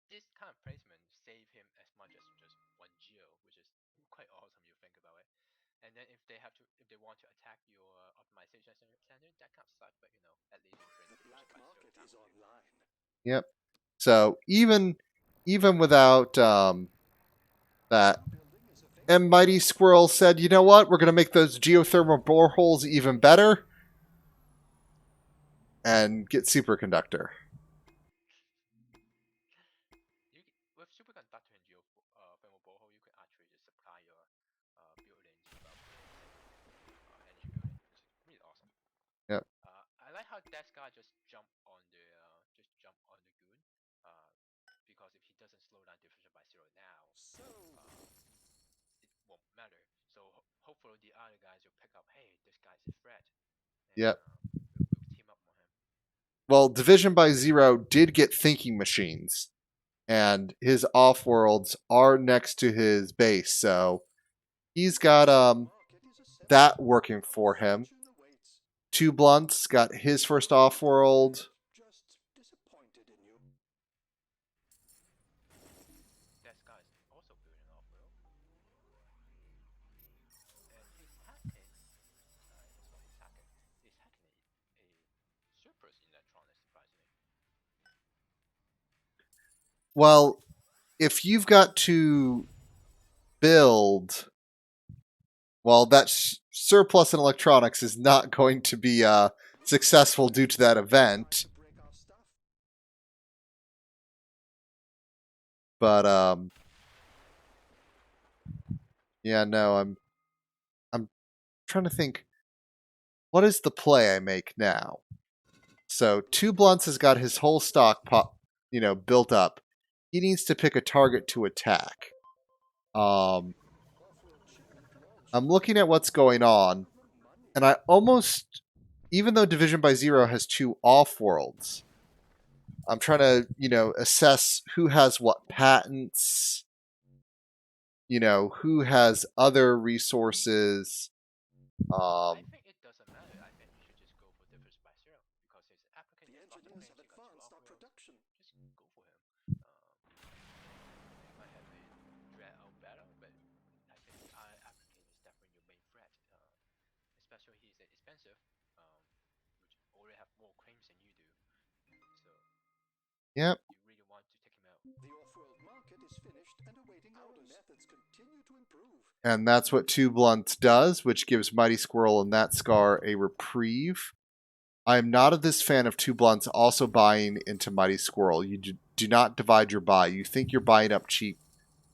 this kind of placement save him as much as just one geo, which is quite awesome. You think about it. And then if they want to attack your optimization center, that kind of sucks. But at least you bring The the black Division by Zero market down is with you. online. yep. So even without that, Our building is and available. M.Sqrl said, you know what, we're going to make those geothermal boreholes even better and get superconductor. With superconductor and thermal borehole, you could actually just supply your buildings without putting energy building, which is really awesome. Yep. I like how that guy just jump on the goon, uh, because if he doesn't slow down Division by Zero now, So, uh, it won't matter. So hopefully the other guys will pick up, hey, this guy's a threat, and Yep. we'll team up on him. Well, Division by Zero did get thinking machines, and his off-worlds are next to his base, so he's got market is a that setback. working Our for him. fortune awaits. Two Blunts got his first off-world. Just disappointed in you. That guy's also building off road, and he's hacking. This one he's hacking. He's hacking a surplus in electronics, surprisingly. Well, if you've got to build, well, that surplus in electronics is not going to be successful due to that event. To break our stuff. But yeah, no, I'm trying to think. What is the play I make now? So Two Blunts has got his whole stock, built up. He needs to pick a target to attack. Um, Offworld shipment launched. I'm looking at what's going on, Money. and I almost, even though Division by Zero has two off worlds, I'm trying to, assess who has what patents, who has other resources. I Um, think it doesn't matter. I think you should just go for Division by Zero because his applicant The has lots of engineers things. have He got two advanced off our worlds. production. Just go for him. Um, he might have a dread out battle, but is expensive, which already have more claims than you do. So Yep. you really want to take him out. The off-world market is finished and awaiting orders. Our methods continue to improve. And that's what Two Blunts does, which gives Mighty Squirrel and that Scar a reprieve. I am not a this fan of Two Blunts also buying into Mighty Squirrel. You do not divide your buy. You think you're buying up cheap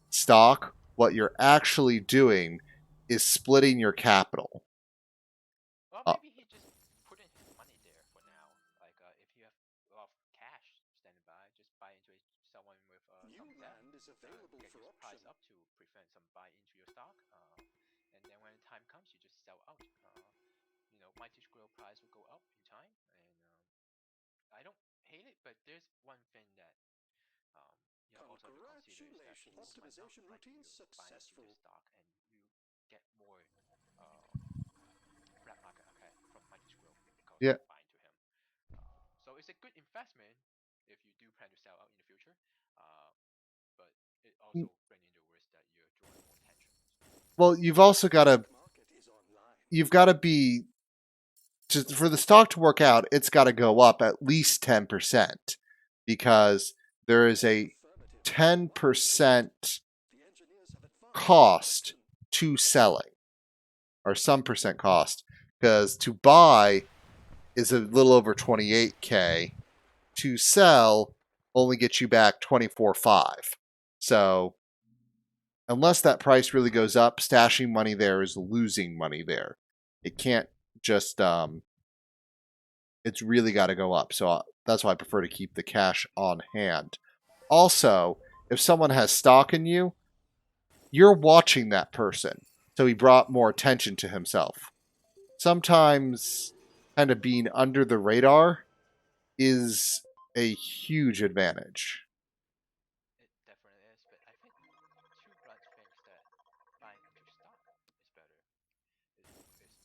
stock. What you're actually doing is splitting your capital. Well, Uh, maybe he just putting his money there for now. Like if you have a lot of cash standing by, just buy into it, someone with some New debt, land is available get for your option. price up to prevent some buy into your stock. And then when the time comes, you just sell out. Mighty Squirrel price will go up in time, and I don't hate it, but there's one thing that um, you also have to consider is that people might not Optimization like routine you buying into successful. the stock, and you get more uh, black market okay, from Mighty Squirrel because yeah. you buy into him. So it's a good investment if you do plan to sell out in the future, but it also brings in the risk that you're drawing more attention. Well, you've also got to be for the stock to work out. It's got to go up at least 10% because there is a 10% cost to selling, or some percent cost, because to buy is a little over 28K. To sell only gets you back 24.5. So unless that price really goes up, stashing money there is losing money there. It can't just it's really got to go up. So that's why I prefer to keep the cash on hand. Also, if someone has stock in you, you're watching that person. So he brought more attention to himself. Sometimes kind of being under the radar is a huge advantage. It definitely is, but I think Two Blood thinks that buying into stock is better. Is is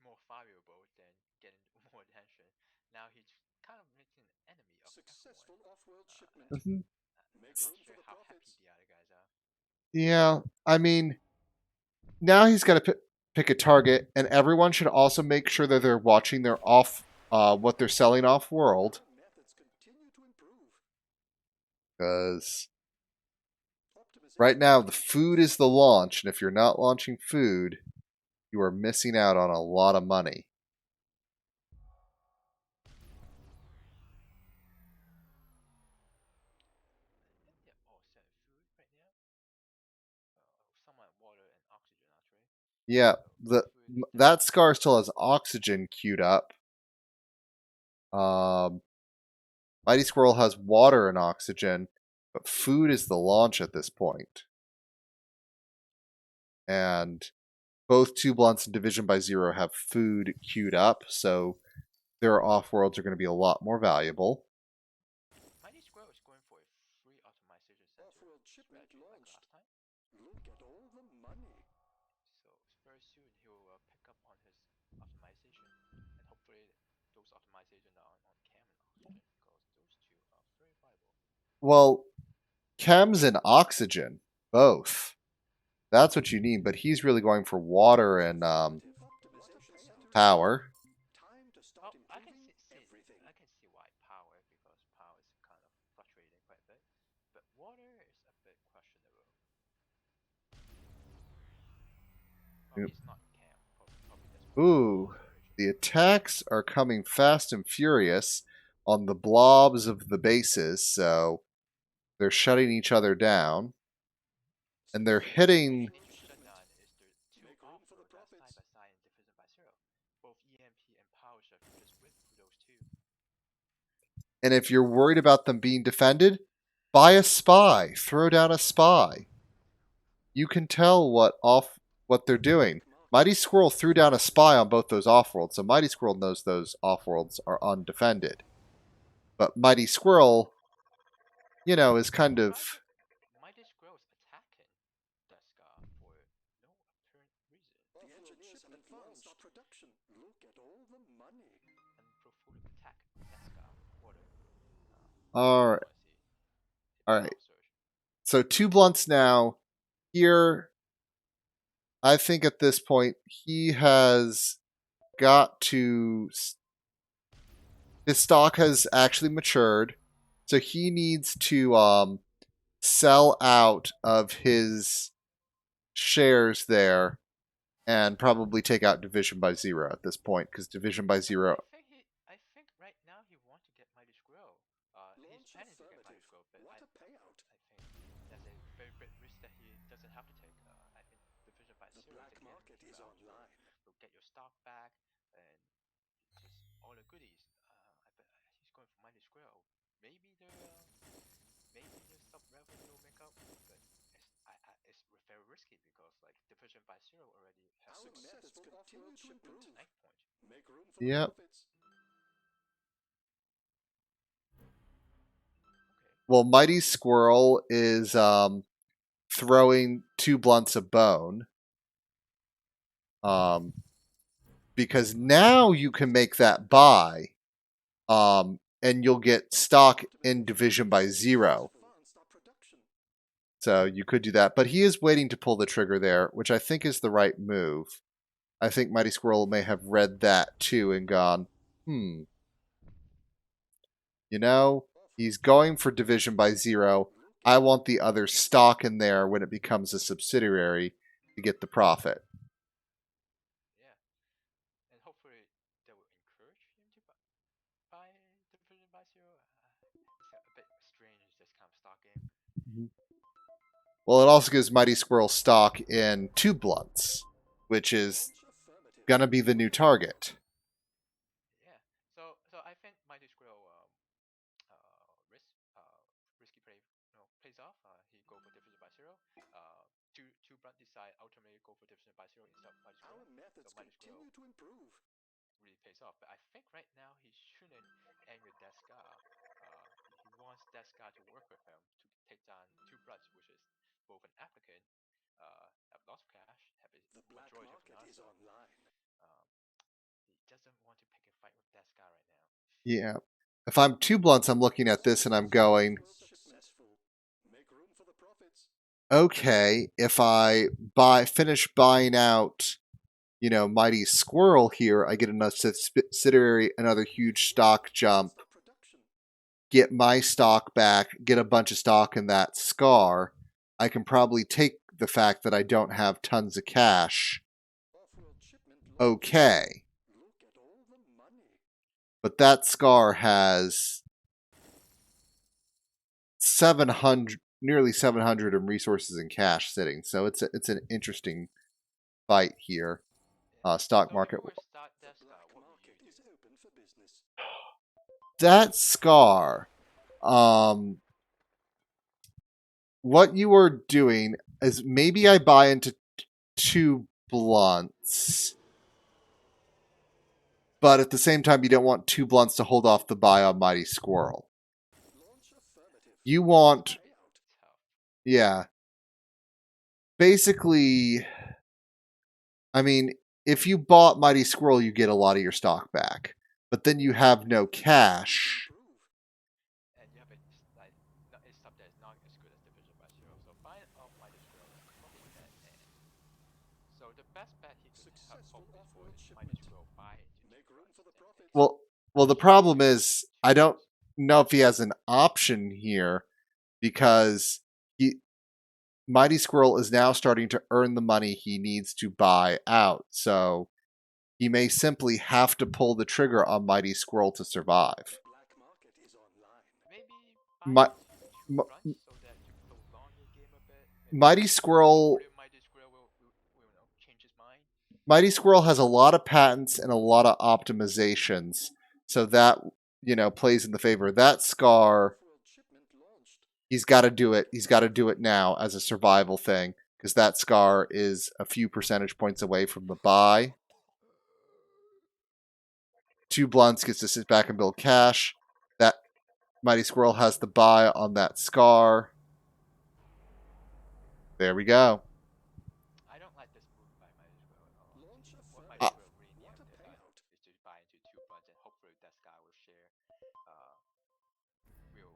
more valuable than getting more attention. Now he's kind of making an enemy of everyone. Successful off-world shipment. And Mhm. Make I'm room not for sure the how profits. happy the other guys are. Yeah, I mean, now he's got to pick a target, and everyone should also make sure that they're watching their what they're selling off world, Our methods continue to improve. because right now the food is the launch, and if you're not launching food, you are missing out on a lot of money. I think they're all set food right now. Some are water and oxygen actually. Yeah, So the food is that definitely scar still has oxygen queued up. Um, Mighty Squirrel has water and oxygen, but food is the launch at this point. And both Two Blunts and Division by Zero have food queued up, so their off-worlds are going to be a lot more valuable. Mighty Squirrel is going for a free optimization center Off-world shipment strategy like launched. last time. Look at all the money. So very soon he will pick up on his optimization, and hopefully those optimizations are on cam and oxygen because those two are very viable. Well, chems and oxygen, both. That's what you need, but he's really going for water and power. Time to start Well, improving everything. I can see why power because power is kind of fluctuating quite a bit, but water is a bit questionable. Well, he's not in camp. Probably that's why he Ooh, lost originally. the attacks are coming fast and furious on the blobs of the bases, so they're shutting each other down. And they're What you hitting. need to shut down is the two off-world that are side by side in Division by Zero. Both EMP and Power Chef just whip through those two. And if you're worried about them being defended, buy a spy. Throw down a spy. You can tell what they're doing. Mighty Squirrel threw down a spy on both those offworlds, so Mighty Squirrel knows those offworlds are undefended. But Mighty Squirrel, is I'm kind of. surprised that Mighty Squirrel's attacking Deska for no apparent reason. The engineers have advanced our production. Look at all the money. And portfolio attack Deska water. All right. Oh, I see. All right. Power surge. So Two Blunts now. Here, I think at this point he has got to. His stock has actually matured, so he needs to sell out of his shares there and probably take out division by zero at this point because division by zero. I think right now he wants to get Mighty Squirrel. He's Launch planning to get Mighty affirmative. Squirrel, but What a payout. I think that's a very big risk that he doesn't have to take. I think division by The zero black at the end market is online. will get your stock back and just all the goodies. I bet he's going for Mighty Squirrel. Maybe the sub revenue will make up, but it's very risky because like division by zero already has Our successful methods continue to improve. 9 point. Make room for the Yep. profits. Okay. Well, Mighty Squirrel is throwing two blunts of bone. Um, because now you can make that buy, and you'll get stock in division by zero. Advanced our production. So you could do that, but he is waiting to pull the trigger there, which I think is the right move. I think Mighty Squirrel may have read that too and gone, you know, he's going for division by zero. I want the other stock in there when it becomes a subsidiary to get the profit. Yeah, and hopefully that will encourage him to buy division by zero. It's a bit strange this kind of stock game. Well, it also gives Mighty Squirrel stock in two blunts, which is Launch affirmative. gonna be the new target. Yeah. So I think Mighty Squirrel risky play plays off. He go for division by zero. Two blunt decide ultimately go for division by zero instead of Mighty Squirrel. Our methods So Mighty Squirrel continue to improve. really pays off. But I think right now he shouldn't end with Deska. He wants Deska to work with him to take down two bloods, which is both an applicant, have lots of cash, have a The black majority of market is NASA. online. Um, he doesn't want to pick a fight with Deska right now. Yeah. If I'm two blunts, I'm looking at this and I'm going, Successful. Make room for the profits. okay, if I finish buying out, Mighty Squirrel here, I get another subsidiary, another huge stock jump, get my stock back, get a bunch of stock in that Scar. I can probably take the fact that I don't have tons of cash. Offworld shipment launched. Okay. Look at all the money. But that Scar has 700, nearly 700 in resources and cash sitting. So it's an interesting fight here. Yeah. Stock So if market. you were start The Deska, black what would you market do? is open for business. That Scar, what you are doing is maybe I buy into two blunts, but at the same time, you don't want two blunts to hold off the buy on Mighty Squirrel. Launch affirmative. You want, Tough. yeah, basically, I mean, if you bought Mighty Squirrel, you get a lot of your stock back, but then you have no cash. And you have a sub that is not as good as division by zero. So buying off Mighty Squirrel is probably a bad bet. So the best bet he could Successful hope is for offworld is Mighty shipment. Squirrel buy into two Make room bloods for the and take profits. out Well, the shares problem is two I don't bloods. know if he has an option here because Mighty Squirrel is now starting to earn the money he needs to buy out. So he may simply have to pull the trigger on Mighty Squirrel to survive. Black market is online. Maybe buy My, into two bloods so that to prolong your game a bit. Maybe Mighty Squirrel hopefully Mighty Squirrel will change his mind. Mighty Squirrel has a lot of patents and a lot of optimizations, so that plays in the favor of that Scar. Offworld shipment launched. He's got to do it. He's got to do it now as a survival thing because that Scar is a few percentage points away from the buy. Two blunts gets to sit back and build cash. That Mighty Squirrel has the buy on that Scar. There we go. I don't like this move by Mighty Squirrel at all. Launch What Mighty Uh, affirmative. Squirrel really What a needs payout. is to buy into two bloods and hopefully that guy will share, will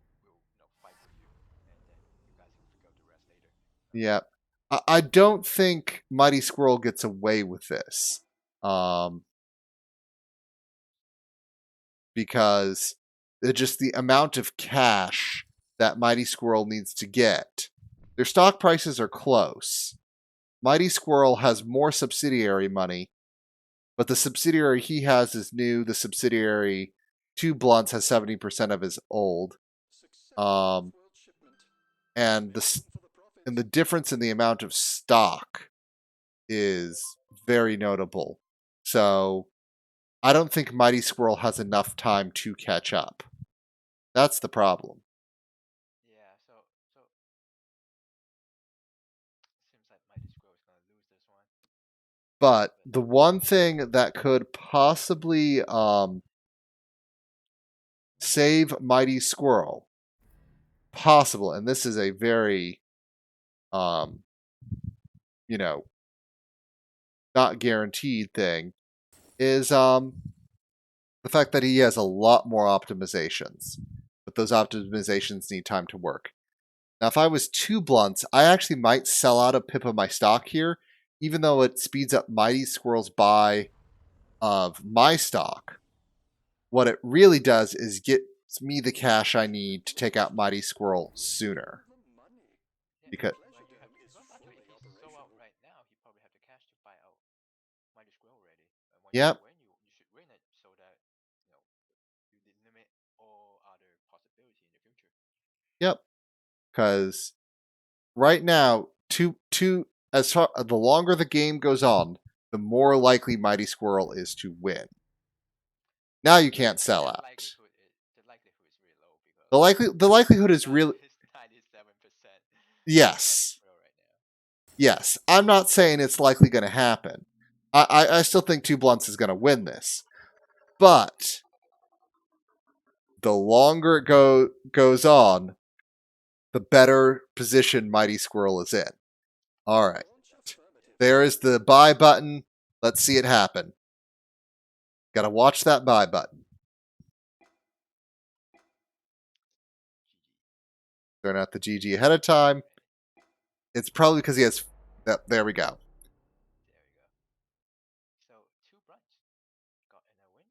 fight with you and then you guys can figure out the rest later. yeah. I don't think Mighty Squirrel gets away with this. Um, because just the amount of cash that Mighty Squirrel needs to get. Their stock prices are close. Mighty Squirrel has more subsidiary money, but the subsidiary he has is new. The subsidiary Two Blunts has 70% of his old. Successful Um, off-world shipment. and Make room for the profit. the difference in the amount of stock is very notable. So I don't think Mighty Squirrel has enough time to catch up. That's the problem. Yeah, so seems like Mighty Squirrel is gonna lose this one. But But the one thing that could possibly save Mighty Squirrel, possible, and this is a very, um, you know, not guaranteed thing, is the fact that he has a lot more optimizations. But those optimizations need time to work. Now, if I was Two Blunts, I actually might sell out a pip of my stock here, even though it speeds up Mighty Squirrel's buy of my stock. What it really does is get me the cash I need to take out Mighty Squirrel sooner. The money. yeah, Because but you have Is well, actually, fully if he's so out operational. right now, he probably have the cash to buy out Mighty Squirrel already. And once you yep, win, you should win it so that you know you limit all other possibility in the future. yep. Because right now, two as far the longer the game goes on, the more likely Mighty Squirrel is to win. Now you can't But sell that out. likelihood is really low because The likelihood is nine really is 97% Mighty yes, Squirrel right now. yes. I'm not saying it's likely going to happen. I still think Two Blunts is going to win this, but the longer goes on, the better position Mighty Squirrel is in. All right. Launch affirmative. There is the buy button. Let's see it happen. Got to watch that buy button. GG. Turn out the GG ahead of time. Ready? It's probably because he has. There we go. There we go. So two brunch got in a win.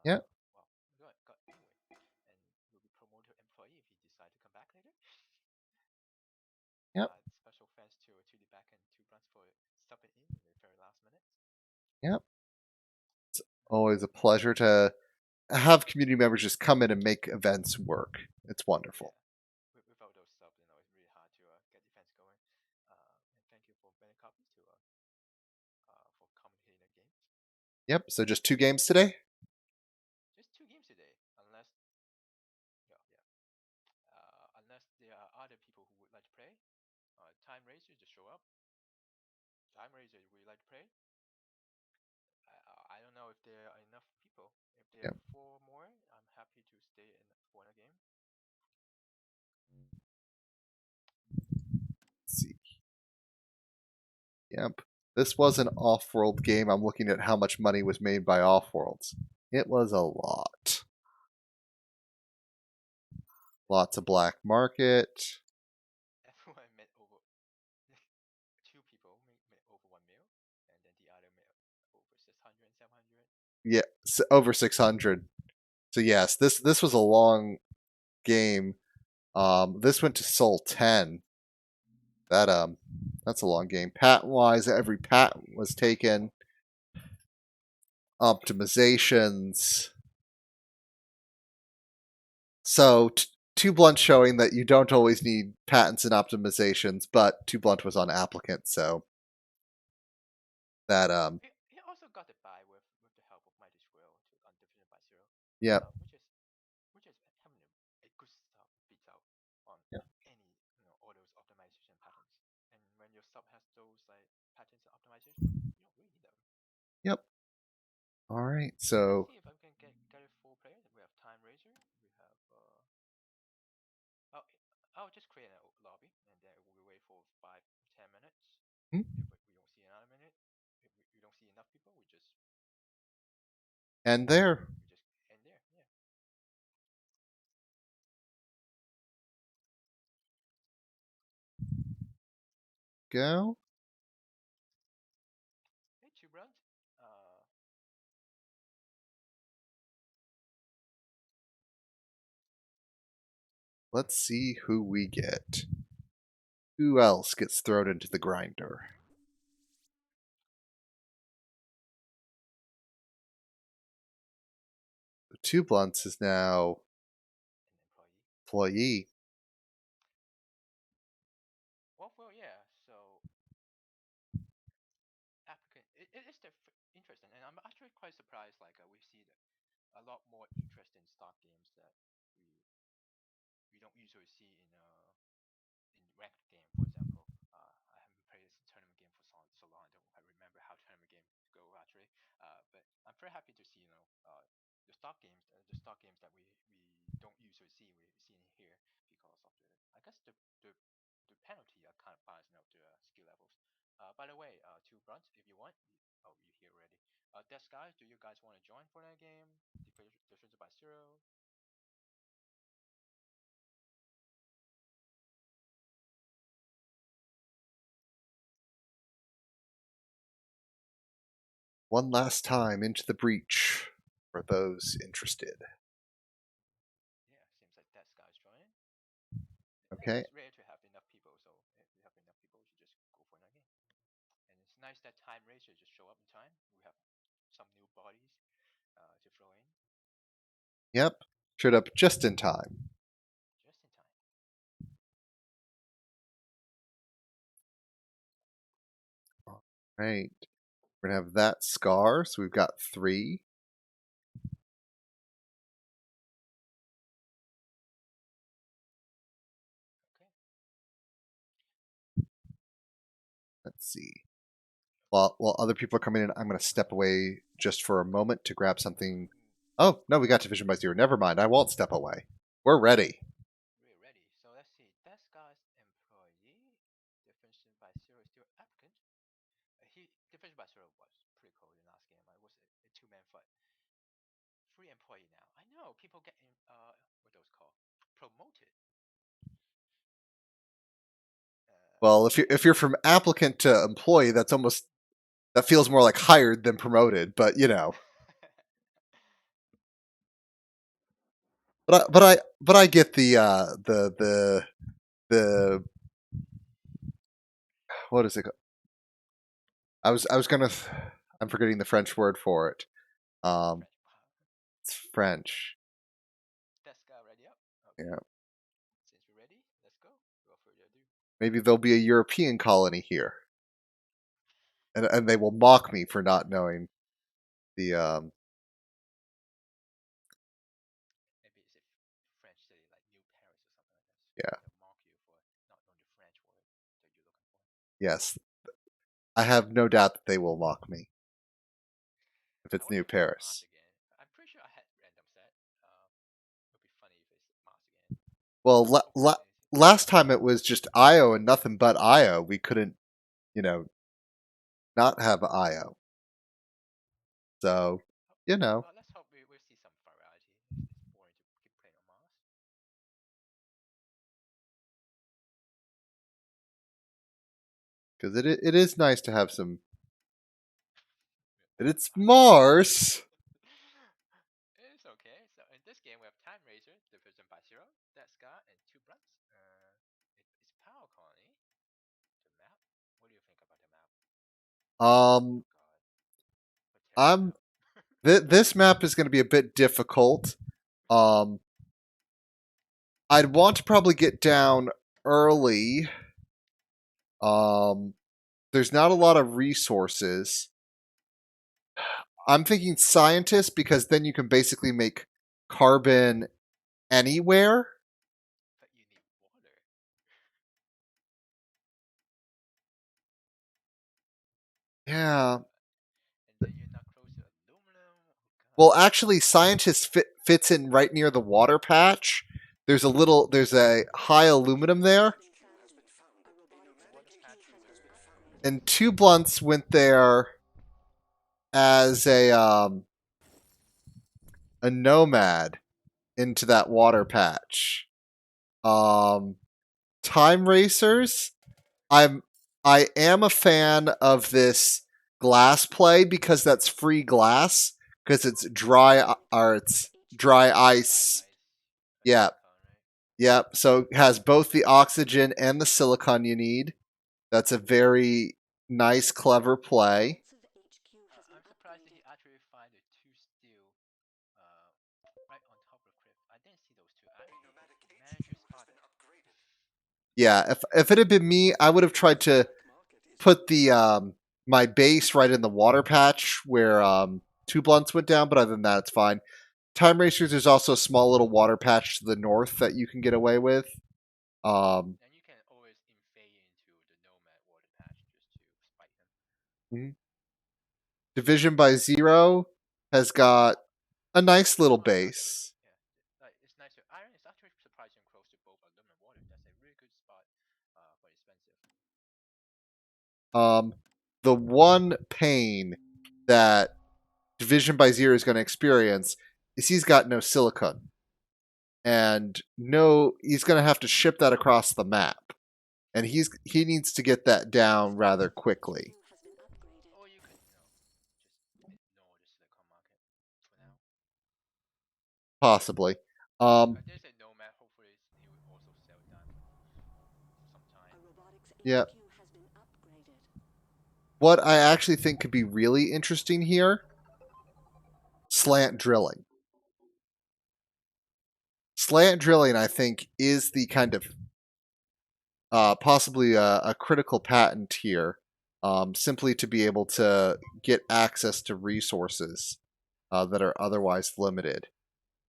Yep, Well, got a win, and will be promoted employee if he decide to come back later. yep, Special thanks to the back end two brunch for stopping in the very last minute. yep. It's always a pleasure to have community members just come in and make events work. It's wonderful. Yeah. Without those subs, it's really hard to get defense going. And thank you for many copies for commentating the games. Yep. So just 2 games today. Just two games today, unless unless there are other people who would like to play. Time Racer just show up. Time Racer would you like to play? I don't know if there are enough people. If there Yep. are four more, I'm happy to stay in for another game. Let's see. Yep. This was an Offworld game. I'm looking at how much money was made by Offworlds. It was a lot. Lots of black market. Everyone made over two people made over 1 mil, and then the other made over 600 and 700. Yeah, over 600. So yes, this was a long game. This went to Soul 10. That that's a long game. Patent wise, every patent was taken. Optimizations. So Two Blunt showing that you don't always need patents and optimizations, but Two Blunt was on applicant, so that He also got the buy with the help of Mighty Squirrel to Undefeated by Zero, yep. which is having a good sub beats out on Yep. any all those optimization patterns. And when your sub has those like patterns and optimization, you don't really need them. Yep. All right. Let's So see if I can get it full player. We have Time Razor. We have oh, I'll just create a lobby and then we'll wait for 5-10 minutes. hmm, If we don't see another minute, if we don't see enough people, and there. we just end there. Yeah. go. Hey, two runs. Let's see who we get. Who else gets thrown into the grinder? The two blunts is now An employee. employee. Well, yeah. So applicant, it is interesting, and I'm actually quite surprised. Like we see a lot more interest in stock games that we we don't usually see in ranked game, for example. I haven't played this tournament game for so long. I don't quite remember how tournament games go actually. But I'm very happy to see the stock games that we don't usually see we see in here because of I guess the penalty are kind of balancing out the skill levels. By the way, two bronze if you want. Oh, you're here already. Desk guys, do you guys want to join for that game? Defensive by zero. One last time into the breach for those interested. Yeah, seems like desk guys joining. And Okay. it's rare to have enough people, so if you have enough people, you just go for another game. And it's nice that Time Racer just show up in time. We have some new bodies to throw in Yep. Showed up just in time. just in time. All right. We're going to have that scar. So we've got 3. Okay. Let's see. While other people are coming in, I'm going to step away just for a moment to grab something. Oh, no, we got division by 0. Never mind. I won't step away. We're ready. We're ready. So let's see. Desk guy's employee. Defensive by zero is still applicant. Defensive by zero was pretty cool in last game. It was a two-man fight. Free employee now. I know people get what those called promoted. Well, if you're from applicant to employee, that feels more like hired than promoted. But but I get the what is it? I was gonna. I'm forgetting the French word for it. Um, French. it's French. Desk guy ready up. Okay. Yeah. Since we're ready, let's go. Without further ado. Maybe there'll be a European colony here, and they will mock me for not knowing the Maybe it's a French city like New Paris or something like that. So yeah. they'll mock you for not knowing the French word that you're looking for. Yes, I have no doubt that they will mock me if I it's want New to play Mars Paris. again. I'm pretty sure I had random set. It'll be funny if it's Mars again. Well, Hopefully it's last time it was just IO and nothing but IO. We couldn't, you know, not have IO. So, you know, well, let's hope we'll see some variety. It's boring to keep playing on Mars. because it is nice to have some. And Time it's time. Mars. It's okay. So in this game we have Time Racer, Division by Zero, Dead Scar, and two blunts. It's Power Colony. The map. What do you think about the map? Um, Oh God, what a terrible I'm map. this map is going to be a bit difficult. Um, I'd want to probably get down early. Um, there's not a lot of resources. I'm thinking scientist because then you can basically make carbon anywhere. But you need water. Yeah. And then you're not close to aluminum. Oh Well, God. actually, scientist fits in right near the water patch. There's a high aluminum there, The water patch to the and two blunts went there as a nomad into that water patch. Um, time racers. I'm I am a fan of this glass play because that's free glass because it's dry or it's dry ice. Ice, like Yeah, silicone, right? yeah. So it has both the oxygen and the silicon you need. That's a very nice, clever play. I'm surprised that he actually find the two steel uh, right on top of the cliff. I didn't see those two. Actually, he managed to spot it. Yeah, if it had been me, I would have tried to put the my base right in the water patch where two blunts went down. But other than that, it's fine. Time Racers, there's also a small little water patch to the north that you can get away with. Um, And you can always invade into the nomad water patch just to spite him. mhm. Division by Zero has got a nice little Oh, that's good. base. Yeah, like it's nice. Iron is actually surprisingly close to both aluminum and water. That's a really good spot for expensive. Um, the one pain that Division by Zero is going to experience is he's got no silicon, and no, he's going to have to ship that across the map, and he needs to get that down rather quickly. Or you could, just ignore the silicon market for now. Possibly. Um, There's a nomad. Hopefully, he will also sell down for some time. yeah. What I actually think could be really interesting here: slant drilling. Slant drilling, I think, is the kind of possibly a critical patent here, simply to be able to get access to resources that are otherwise limited.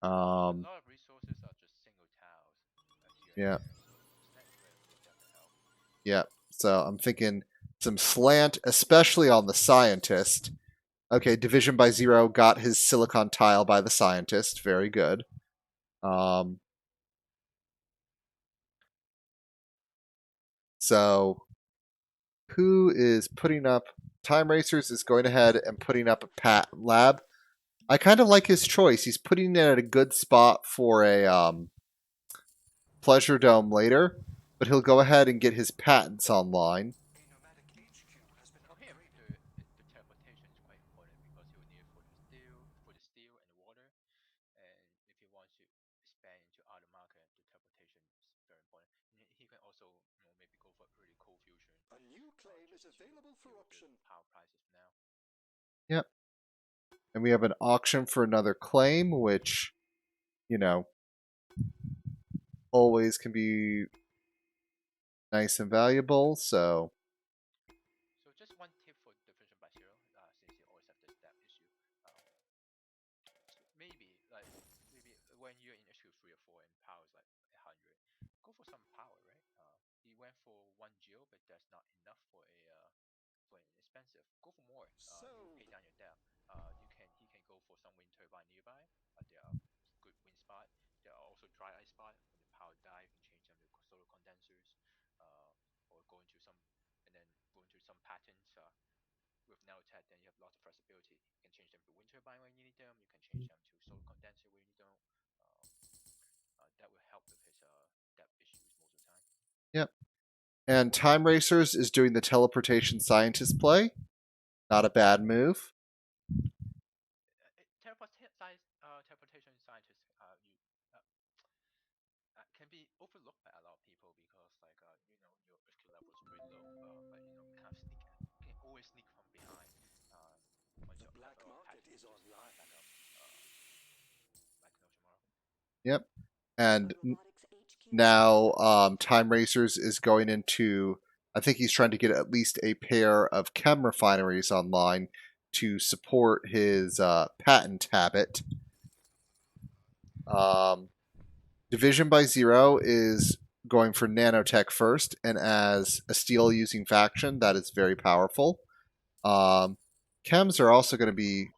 A Um, lot of resources are just single tiles here and yeah, there, so slant drilling will definitely help. yeah. So I'm thinking some slant, especially on the scientist. Okay, Division by Zero got his silicon tile by the scientist. Very good. Um, so who is putting up? Time Racers is going ahead and putting up a patent lab. I kind of like his choice. He's putting it at a good spot for a pleasure dome later, but he'll go ahead and get his patents online. For him, the teleportation is quite important because he will need it for the steel and the water. And if he wants to expand into other market, the teleportation is very important. And he can also, maybe go for really cold fusion, just to deal with the power prices for now. Yep. And we have an auction for another claim, which, you know, always can be nice and valuable. So, So just one tip for Division by Zero, since you always have this depth issue. Uh, maybe when you're in issue 3 or 4 and power is like 100, go for some power, right? He went for 1 Geo, but that's not enough for an expensive. Go for more. It will pay down your debt. He can go for some wind turbine nearby. There are good wind spot. There are also dry ice spot. When the power die, you can change them to solar condensers, or go into some and then go into some patents. With nanotech, then you have lots of flexibility. You can change them to wind turbine when you need them. You can change them to solar condenser when you need them. Uh, that will help with his depth issues most of the time. yep. And Time Racers is doing the teleportation scientist play. Not a bad move. Teleportation scientists, can be overlooked by a lot of people because your skill level is pretty low, but kind of can always sneak from behind. Uh, Once you have a lot of patches, you can just back up, like no tomorrow. Yep. And now Time Racers is going into. I think he's trying to get at least a pair of chem refineries online to support his patent habit. Um, Division by Zero is going for nanotech first, and as a steel using faction, that is very powerful. Um, Chems are also going to be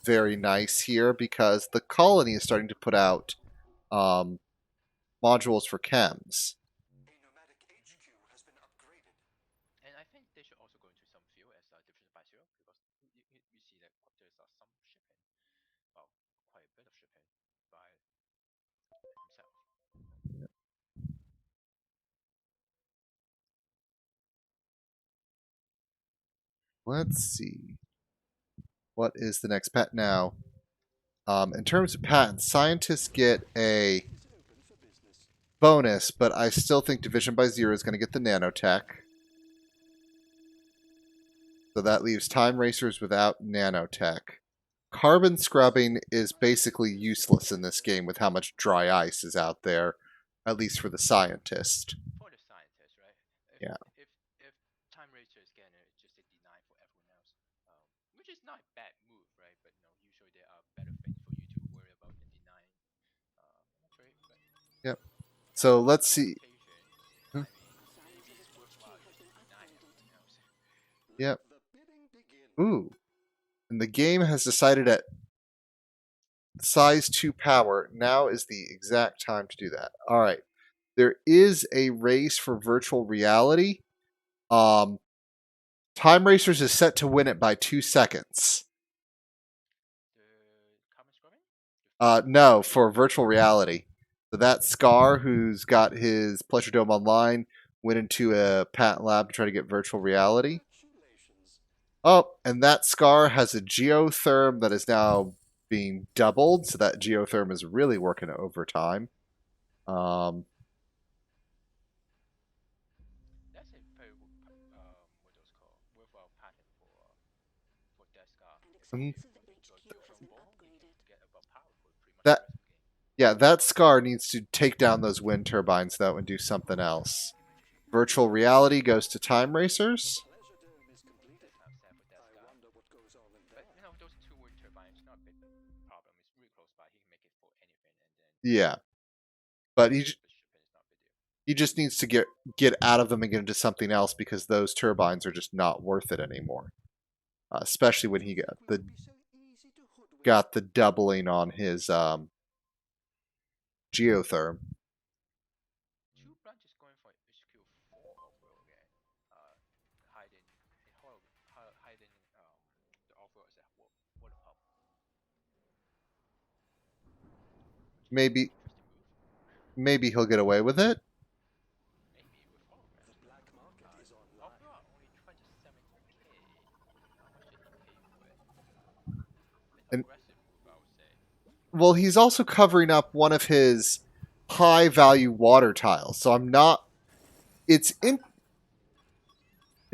very nice here because the colony is starting to put out um, modules for chems. Hmm. And I think they should also go into some field as Division by Zero because you see that there's some shipping, well, quite a bit of shipping by himself. let's see. What is the next patent now? In terms of patents, scientists get a bonus, but I still think Division by Zero is going to get the nanotech. So that leaves time racers without nanotech. Carbon scrubbing is basically useless in this game with how much dry ice is out there, at least for the scientist. For the scientists, right? Yeah. If time racer is getting it, it's just a deny for everyone else, which is not a bad move, right? But usually there are better things for you to worry about than denying. Trade, but Yep. that's So why let's see. adaptation. Hmm. I mean, maybe it's worthwhile just to deny everything else. Yep. The bidding begin. Ooh. And the game has decided at size 2 power. Now is the exact time to do that. All right. There is a race for virtual reality. Um, Time Racers is set to win it by 2 seconds. The common scrubbing? No, for virtual reality. So that Scar, who's got his Pleasure Dome online, went into a patent lab to try to get virtual reality. Congratulations. Oh, and that Scar has a geotherm that is now being doubled, so that geotherm is really working overtime. That's a very what those called worthwhile pattern for that scar. If Mm, you put into a neutron ball, you can get about power for pretty much the that rest of the game. yeah, that Scar needs to take down those wind turbines though and do something else. Virtual reality goes to Time Racers. Pleasure dome is completed. That's kind of sad for that I scar. wonder what goes on in But there. those two wind turbines not a big problem. It's really close by. He can make it for anything, and then Yeah, but the shipping is not a big deal. he just needs to get out of them and get into something else because those turbines are just not worth it anymore. Especially when he got the doubling on his geotherm. Two branch is going for HQ4 Offworld again. Hiding hiding the Offworld as a water pump, which is an Maybe interesting move. maybe he'll get away with it. Maybe with holograms. The black market is online. Offworld only 27k. How much did he pay for it? An And aggressive move, I would say. well, he's also covering up one of his high value water tiles. So I'm not. It'd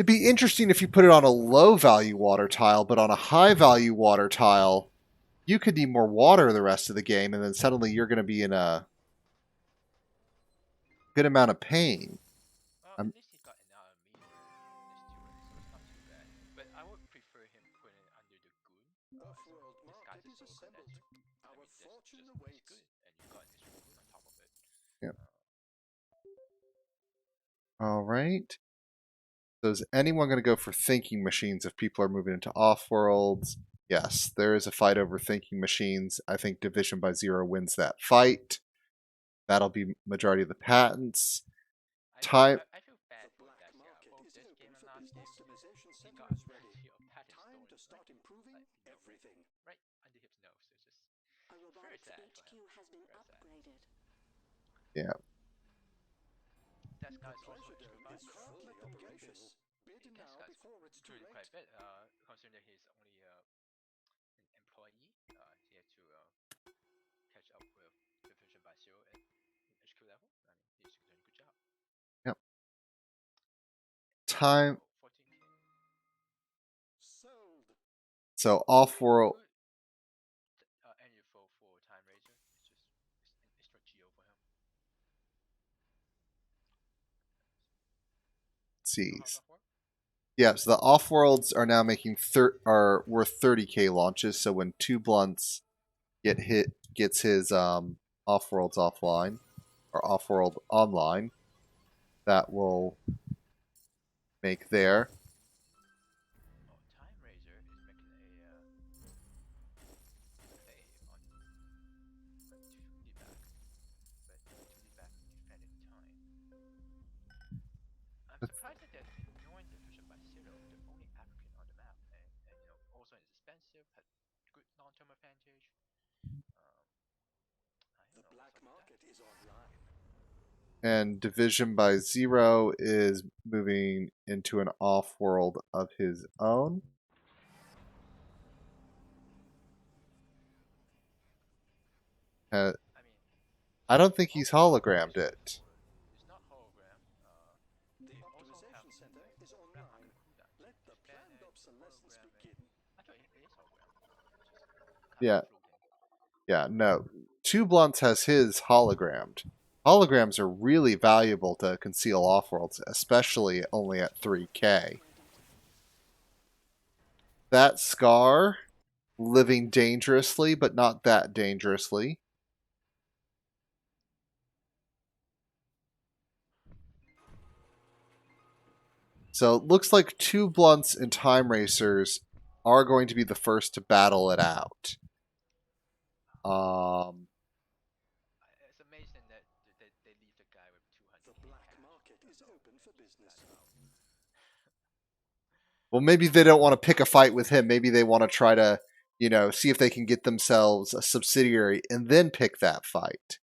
be interesting if you put it on a low value water tile, but on a high value water tile, you could need more water the rest of the game, and then suddenly you're going to be in a good amount of pain. Well, at I'm, least he got another meter next to it, so it's not too bad. But I would prefer him putting it under the goon. Offworld This guy's market a is solar assembled. condenser. I Our mean, that's fortune just it's awaits. good, and you got additional goon on top of it. yeah. Uh, All right. So is anyone going to go for thinking machines if people are moving into off-worlds? Yes, there is a fight over thinking machines. I think Division by Zero wins that fight. That'll be majority of the patents. Time. I feel bad The for black that guy. market Both is this open game and for last game, optimization he center got is ready. plenty of patent Time stolen to start improving everything. right under his nose. It's just A very robotics sad for him. HQ has been Very sad. upgraded. Yeah. That The guy's also pleasure dome HQ5. is fully operational. Bid This now guy's before it's too doing late. quite a bit, considering that he's only an employee. He had to catch up with Division by Zero at HQ level. I mean, he's doing a good job. Yep. Time. 14k. Sold. So off-world. Good annual for Time Racer. It's just it's extra geo for him. Let's see. So how's that work? Yeah, so the off-worlds are now making are worth 30k launches. So when two blunts gets his off-worlds offline or off-world online, that will make there. Oh, Time Racer is making a play on 2D back, but 2D back defending time. I'm surprised that knowing Division by Zero, the only African on the map, and also it's expensive, had good long-term advantage. I The don't know black what's up with that. market is online. And Division by Zero is moving into an off world of his own. Uh, I mean, I don't think he's Offworld hologrammed is it. it's not hologram. The They also have optimization center is black online. market cooldowns. Let the There's planned Bennett, obsolescence hologram, and begin. actually it is hologram. Just kind of Yeah, floating. yeah, no. Two Blunts has his hologrammed. Holograms are really valuable to conceal offworlds, especially only at 3K. That Scar, living dangerously, but not that dangerously. So it looks like two Blunts and Time Racers are going to be the first to battle it out. Um, It's amazing that they leave the guy with The 200k black cash market and is not open for business. that out. well, maybe they don't want to pick a fight with him. Maybe they want to try to, see if they can get themselves a subsidiary and then pick that fight.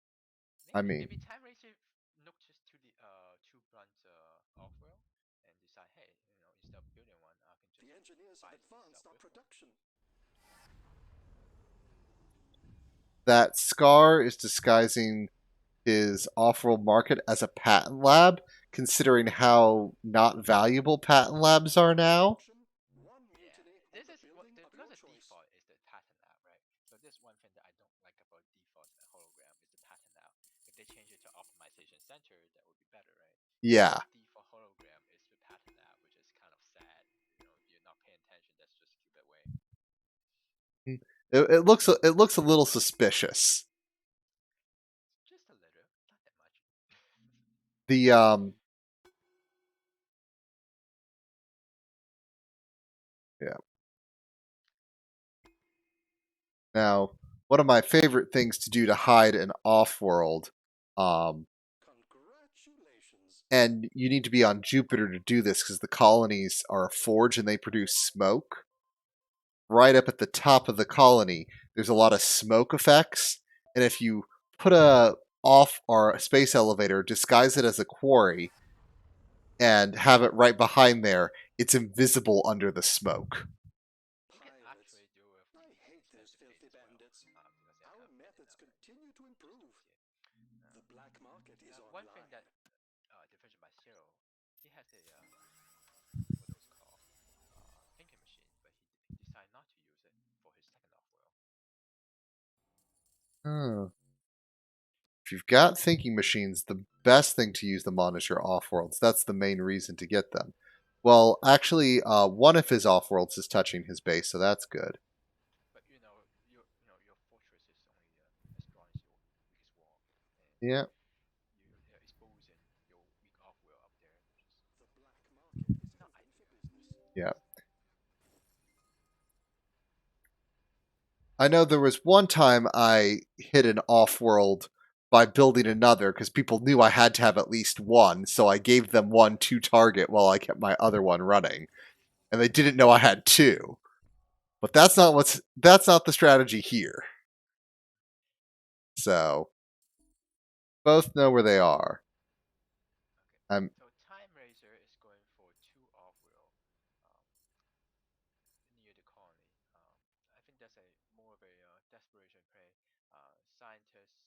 I mean, Maybe Time Racer noticed to the two blunt Offworld and decide, hey, instead of building one, I can just The engineers have buy advanced myself our with one. production. that Scar is disguising his off-world market as a patent lab, considering how not valuable patent labs are now. Production. One Yeah, mutiny on this the is what building of because your the choice. default is the patent lab, right? So this is one thing that I don't like about default hologram is the patent lab. If they change it to optimization center, that would be better, right? But Yeah, the default hologram is the patent lab, which is kind of sad. If you're not paying attention, that's just keep it away. it looks a little suspicious. Just a little, not that much. The yeah. Now, one of my favorite things to do to hide an off-world, um, Congratulations. and you need to be on Jupiter to do this because the colonies are a forge and they produce smoke. Right up at the top of the colony, there's a lot of smoke effects, and if you put a off or a space elevator, disguise it as a quarry, and have it right behind there, it's invisible under the smoke. You can Pilots. actually do a I 3D hate printing those centipede filthy as well. bandits. Because they're Our kind of thin methods enough and continue to just improve. easier. The black market is One thing online. that Division by Zero, he has a what those called thinking machine, but he decided not to use it for his second off-world. Huh. If you've got thinking machines, the best thing to use them on is your off-worlds. That's the main reason to get them. Well, actually, one of his off-worlds is touching his base, so that's good. But your fortress is only as strong as your weakest wall, and Yeah, you're exposing your weak off-world up there, which is The black market is not open for ideal. business. yeah. I know there was one time I hit an off-world by building another because people knew I had to have at least one, so I gave them one to target while I kept my other one running, and they didn't know I had two. But that's not the strategy here. So both know where they are. Okay, I'm so Time Razor is going for two off-world um, near the colony. I think that's a more of a desperation play. Scientists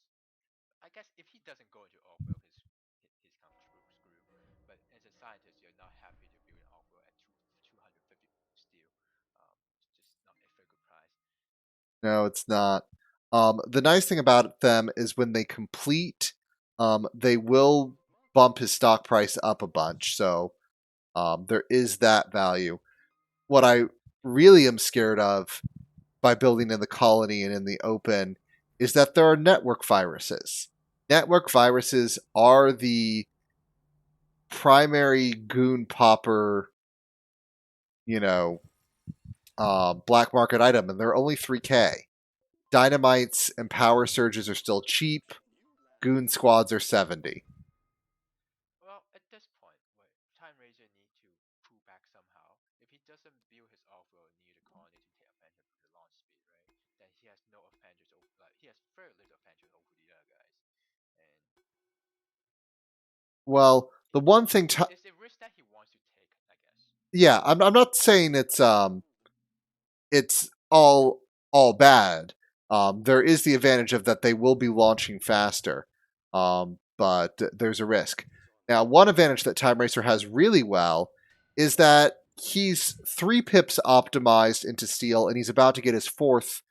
I guess if he doesn't go into off-world, he's kind of screwed. But as a scientist, you're not happy to build an off-world at 250 steel. It's just not a very good price. No, it's not. The nice thing about them is when they complete, they will bump his stock price up a bunch. So there is that value. What I really am scared of by building in the colony and in the open is that there are network viruses. Network viruses are the primary goon popper, you know, black market item, and they're only 3K. Dynamites and power surges are still cheap. New land. Goon squads are 70. Well, at this point, Time Razor need to pull back somehow. If he doesn't build his off-world near the colony to take advantage of the launch speed, right? Then he has no advantage over, he has very little advantage over the other guys. And Well, the one thing, It's a risk that he wants to take, I guess. yeah, I'm not saying it's all bad. There is the advantage of that they will be launching faster, but there's a risk. Now, one advantage that Time Racer has really well is that he's 3 pips optimized into steel, and he's about to get his 4th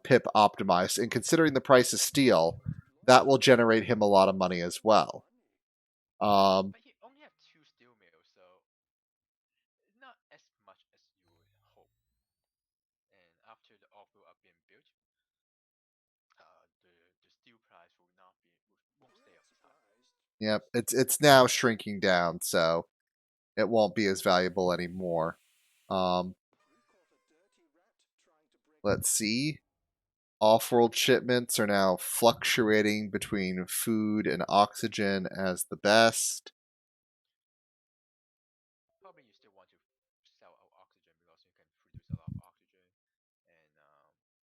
pip optimized. And considering the price of steel, that will generate him a lot of money as well. Um, But he only have 2 steel mills, so not as much as you would hope. And after the offload are being built, the steel price will not be won't stay up this high. yeah, it's now shrinking down, so it won't be as valuable anymore. Um, let's see. Offworld shipments are now fluctuating between food and oxygen as the best. Probably you still want to sell out oxygen because you can produce a lot of oxygen, and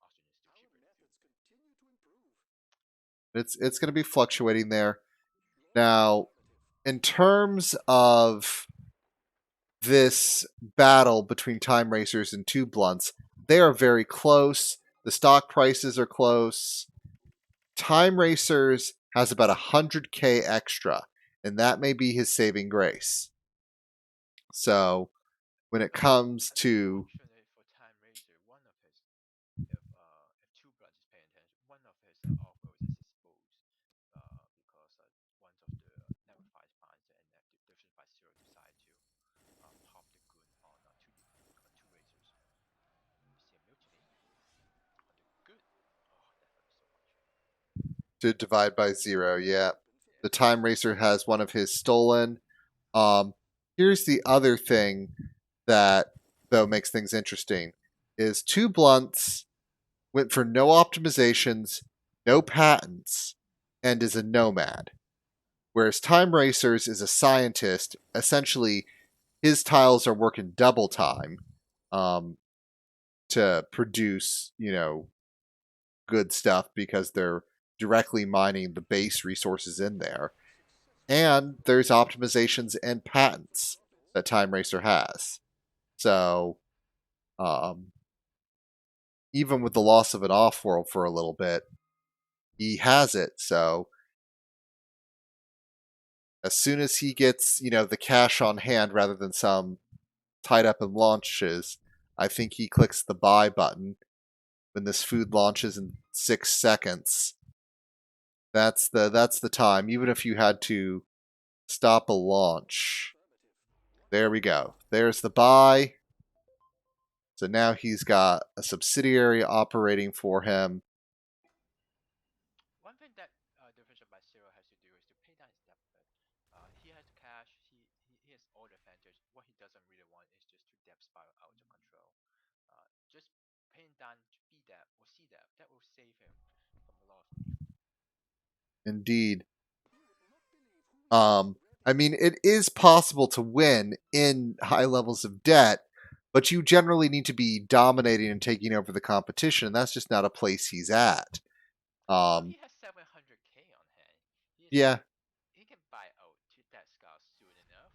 oxygen is still cheaper than fuel. It's going to be fluctuating there. Now, in terms of this battle between time racers and tube blunts, they are very close. The stock prices are close. Time Racers has about 100K extra, and that may be his saving grace. So when it comes to Unfortunately for Time Racer, one of his if two bloods is paying attention, one of his offloads is exposed because one of the network fight sponsor and Division by Zero decide to pop the gun on two racers. You see a mutiny on the good. Oh, that hurts so much. divide by zero, yeah. The Yeah. Time Racer has one of his stolen. Um, Here's the other thing that though makes things interesting is Two Blunts went for no optimizations, no patents, and is a nomad. Whereas Time Racers is a scientist. Essentially, his tiles are working double time um, to produce, good stuff because they're directly mining the base resources in there. And there's optimizations and patents that Time Racer has. So, um, even with the loss of an Offworld for a little bit, he has it. So, as soon as he gets, the cash on hand rather than some tied up in launches, I think he clicks the buy button when this food launches in 6 seconds. That's the time. Even if you had to stop a launch, there we go. There's the buy. So now he's got a subsidiary operating for him. One thing that Division by Zero has to do is to pay down his debt. He has cash. He has all the advantage. What he doesn't really want is just to debt spiral out of control. Just paying down B debt or C debt that will save him from a lot of grief. Indeed. I mean, it is possible to win in high levels of debt, but you generally need to be dominating and taking over the competition. And that's just not a place he's at. Well, Um, he has 700K on hand. yeah, He can buy out to that scar soon enough.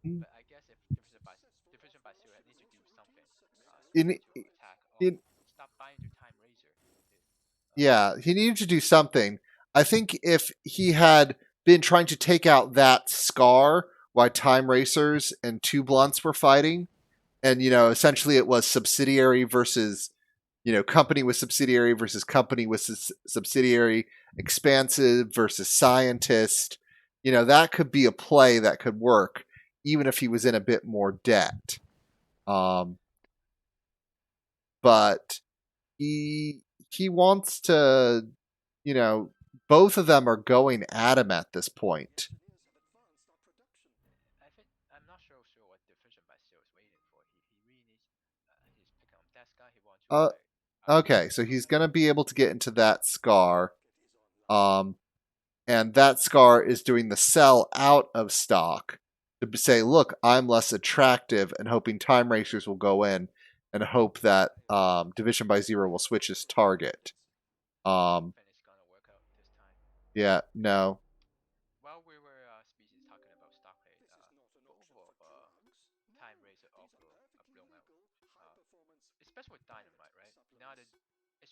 in, But I guess if Division by Zero need to do something, start in, to attack or in stop buying to Time Razor. yeah, he needed to do something. I think if he had been trying to take out that scar while Time Racers and Two Blunts were fighting, and essentially it was subsidiary versus company with subsidiary versus company with subsidiary, expansive versus scientist. That could be a play that could work, even if he was in a bit more debt. Um, but he wants to, you know, both of them are going at him at this point. I'm not sure what Division by Zero is waiting for. He really needs. He's picking up that guy. He wants to Uh, buy okay, so Outpost on he's that. gonna be able to get into that scar. Um, and that scar is doing the sell out of stock to say, look, I'm less attractive, and hoping time racers will go in and hope that Division by Zero will switch his target. I don't Um, think it's gonna work out this time. yeah, no. While we were species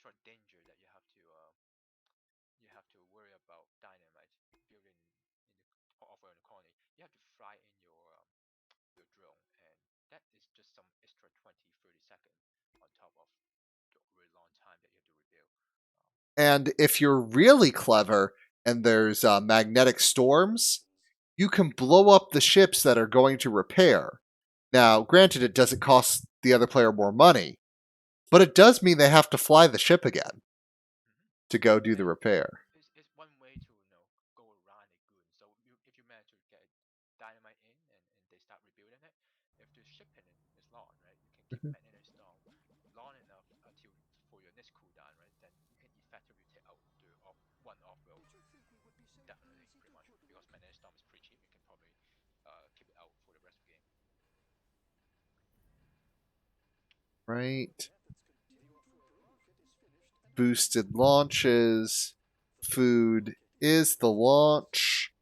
extra danger that you have to worry about dynamite building in the offer in the colony. You have to fly in your drone, and that is just some extra 20-30 seconds on top of the really long time that you have to rebuild. And if you're really clever and there's magnetic storms, you can blow up the ships that are going to repair. Now, granted, it doesn't cost the other player more money, but it does mean they have to fly the ship again to go do the And repair. it's one way to go around it good. So if you manage to get dynamite in and they start rebuilding it, if the shipping is long, right, you can keep Mhm. magnetic storm long enough until for your next cooldown, right? Then you can effectively take out the one off road. Definitely, pretty much, because magnetic storm is pretty cheap. You can probably keep it out for the rest of the game. Right. Boosted launches. Food is the launch.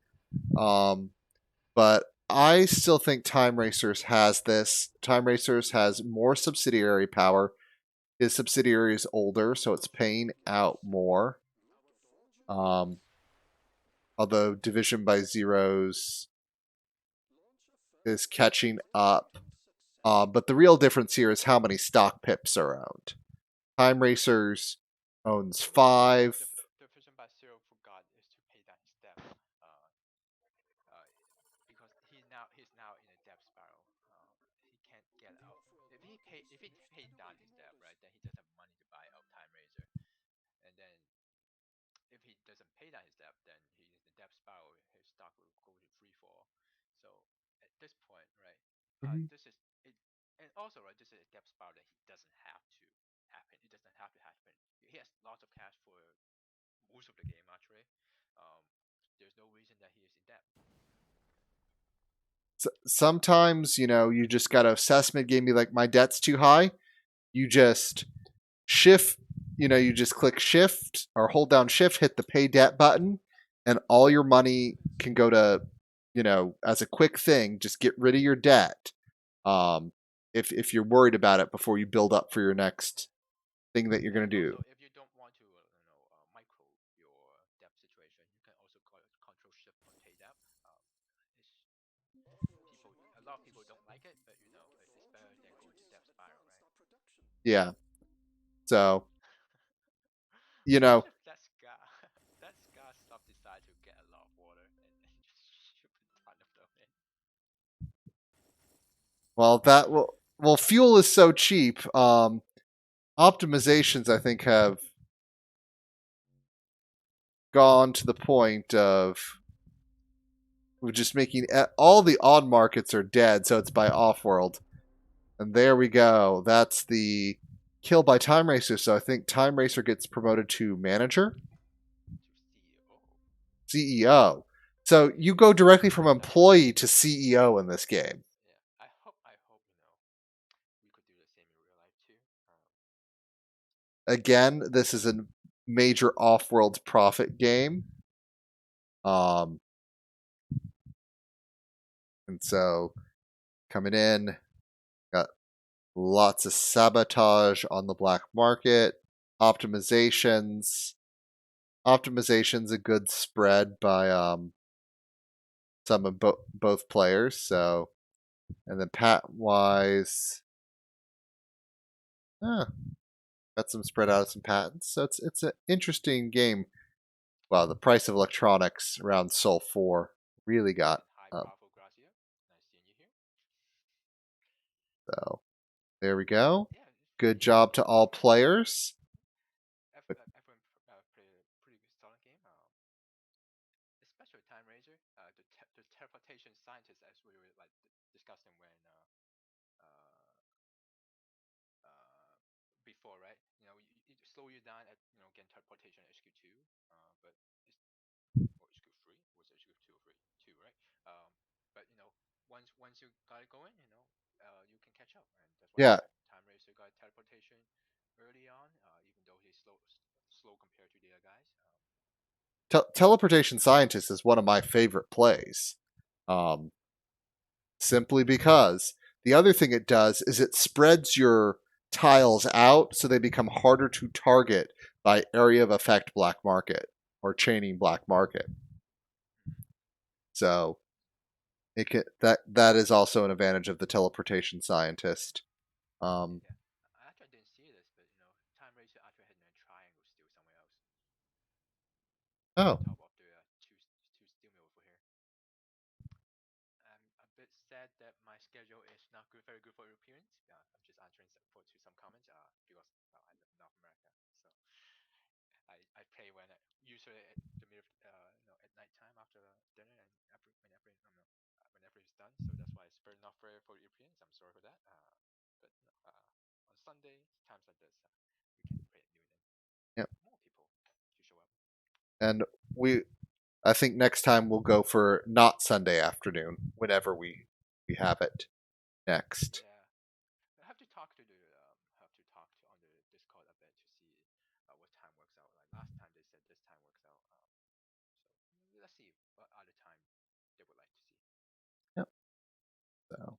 Um, but I still think Time Racers has this. Time Racers has more subsidiary power. His subsidiary is older, so it's paying out more. Um, although Division by Zeros is catching up. But the real difference here is how many stock pips are owned. Time Racers owns five. The Vision by Zero forgot is to pay down his debt. Uh, uh, because he's now in a debt spiral. He can't get out. If he paid down his debt, right, then he doesn't have money to buy out Time Razor. And then if he doesn't pay down his debt, then he's in the debt spiral. His stock will go to free fall. So at this point, right, Mhm. this is it. And also, right, this is a debt spiral that he doesn't have to happen. It doesn't have to happen. He has lots of cash for most of the game actually. Um, there's no reason that he is in debt. Sometimes, you just got to assess mid game, be like, my debt's too high. You just shift, you just click shift or hold down shift, hit the pay debt button, and all your money can go to, as a quick thing, just get rid of your debt. Um, if you're worried about it before you build up for your next thing that you're And going to do. also, if you don't want to, micro your debt situation, you can also control shift on pay debt. It's a lot of people don't like it, but it's better than going to debt spiral, right? Yeah. So, you know, Imagine if that scar, that scar stop decide to get a lot of water and just shoot a ton of them in. well, fuel is so cheap. Optimizations, I think, have gone to the point of just making all the odd markets are dead, so it's by Offworld. And there we go. That's the kill by Time Racer. So I think Time Racer gets promoted to manager, To CEO. CEO. So you go directly from That employee to CEO in this game. yeah. I hope we could do the same in real life too. Again, this is a major Offworld profit game. Um, and so coming in, got lots of sabotage on the black market, optimizations. Optimization's a good spread by some of both players. So, and then patent wise, got some spread out of some patents. So it's an interesting game. Wow, the price of electronics around Sol 4 really got And high up. powerful Gracia. Nice seeing you here. So there we go. Yeah, Good job to all players. everyone played a pretty good solid game. Especially Time Razor, the teleportation scientist, as we were like discussing when before, right? It slow you down at getting teleportation at HQ2, but it's or HQ3 was HQ2 or 3, 2, right? But once you got it going, you can catch up, and that's what Yeah, happened. Time Racer got teleportation early on, even though he's slow compared to the other guys. teleportation scientist is one of my favorite plays. Um, simply because the other thing it does is it spreads your tiles out so they become harder to target by area of effect black market or chaining black market. So it can, that is also an advantage of the teleportation scientist. Um, Yeah. Actually, I didn't see this, but time ratio actually had a triangle still somewhere else on oh, top of the two steel mill over here. I'm a bit sad that my schedule is not good, very good for Europeans. I'm just answering to some comments because I live in North America, so I play when usually at the middle at night time after dinner and whenever it's done. So that's why it's very not fair for Europeans. I'm sorry for that. But on Sunday times like this, we can play at noon yep. and more people to show up. And I think next time we'll go for not Sunday afternoon whenever we have it next. Yeah. I have to talk to the on the Discord a bit to see what time works out. Like last time they said this time works out. So let's see what other time they would like to see. Yep. So Yeah.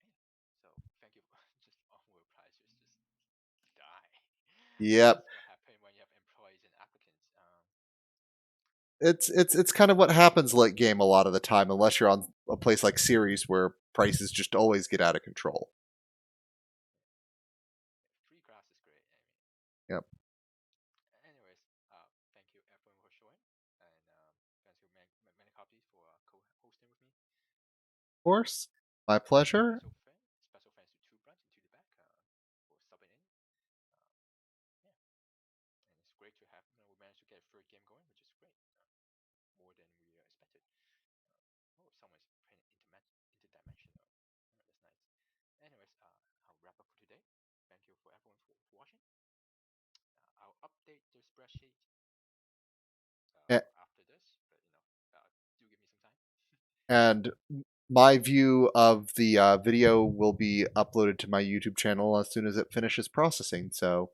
So thank you. Just Offworld prices just die. yep. That's what happens when you have employees and applicants. It's kind of what happens late game a lot of the time, unless you're on a place like series where prices just always get out of control. Free class is great. I mean, Yep. anyways, thank you everyone for showing, and thanks you many copies for co-hosting with me. Of course. My pleasure. Special thanks to Two Branch and To the Back for subbing in. Yeah, and it's great to have. We managed to get a third game going, which is great. More than we expected. Oh, someone's playing interdimensional. That's nice. Anyways, I'll wrap up for today. Thank you for everyone for watching. I'll update the spreadsheet after this, but do give me some time. And my view of the video will be uploaded to my YouTube channel as soon as it finishes processing. So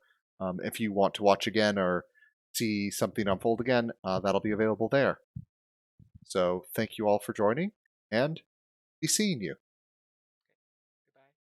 if you want to watch again or see something unfold again, that'll be available there. So thank you all for joining, and be seeing you.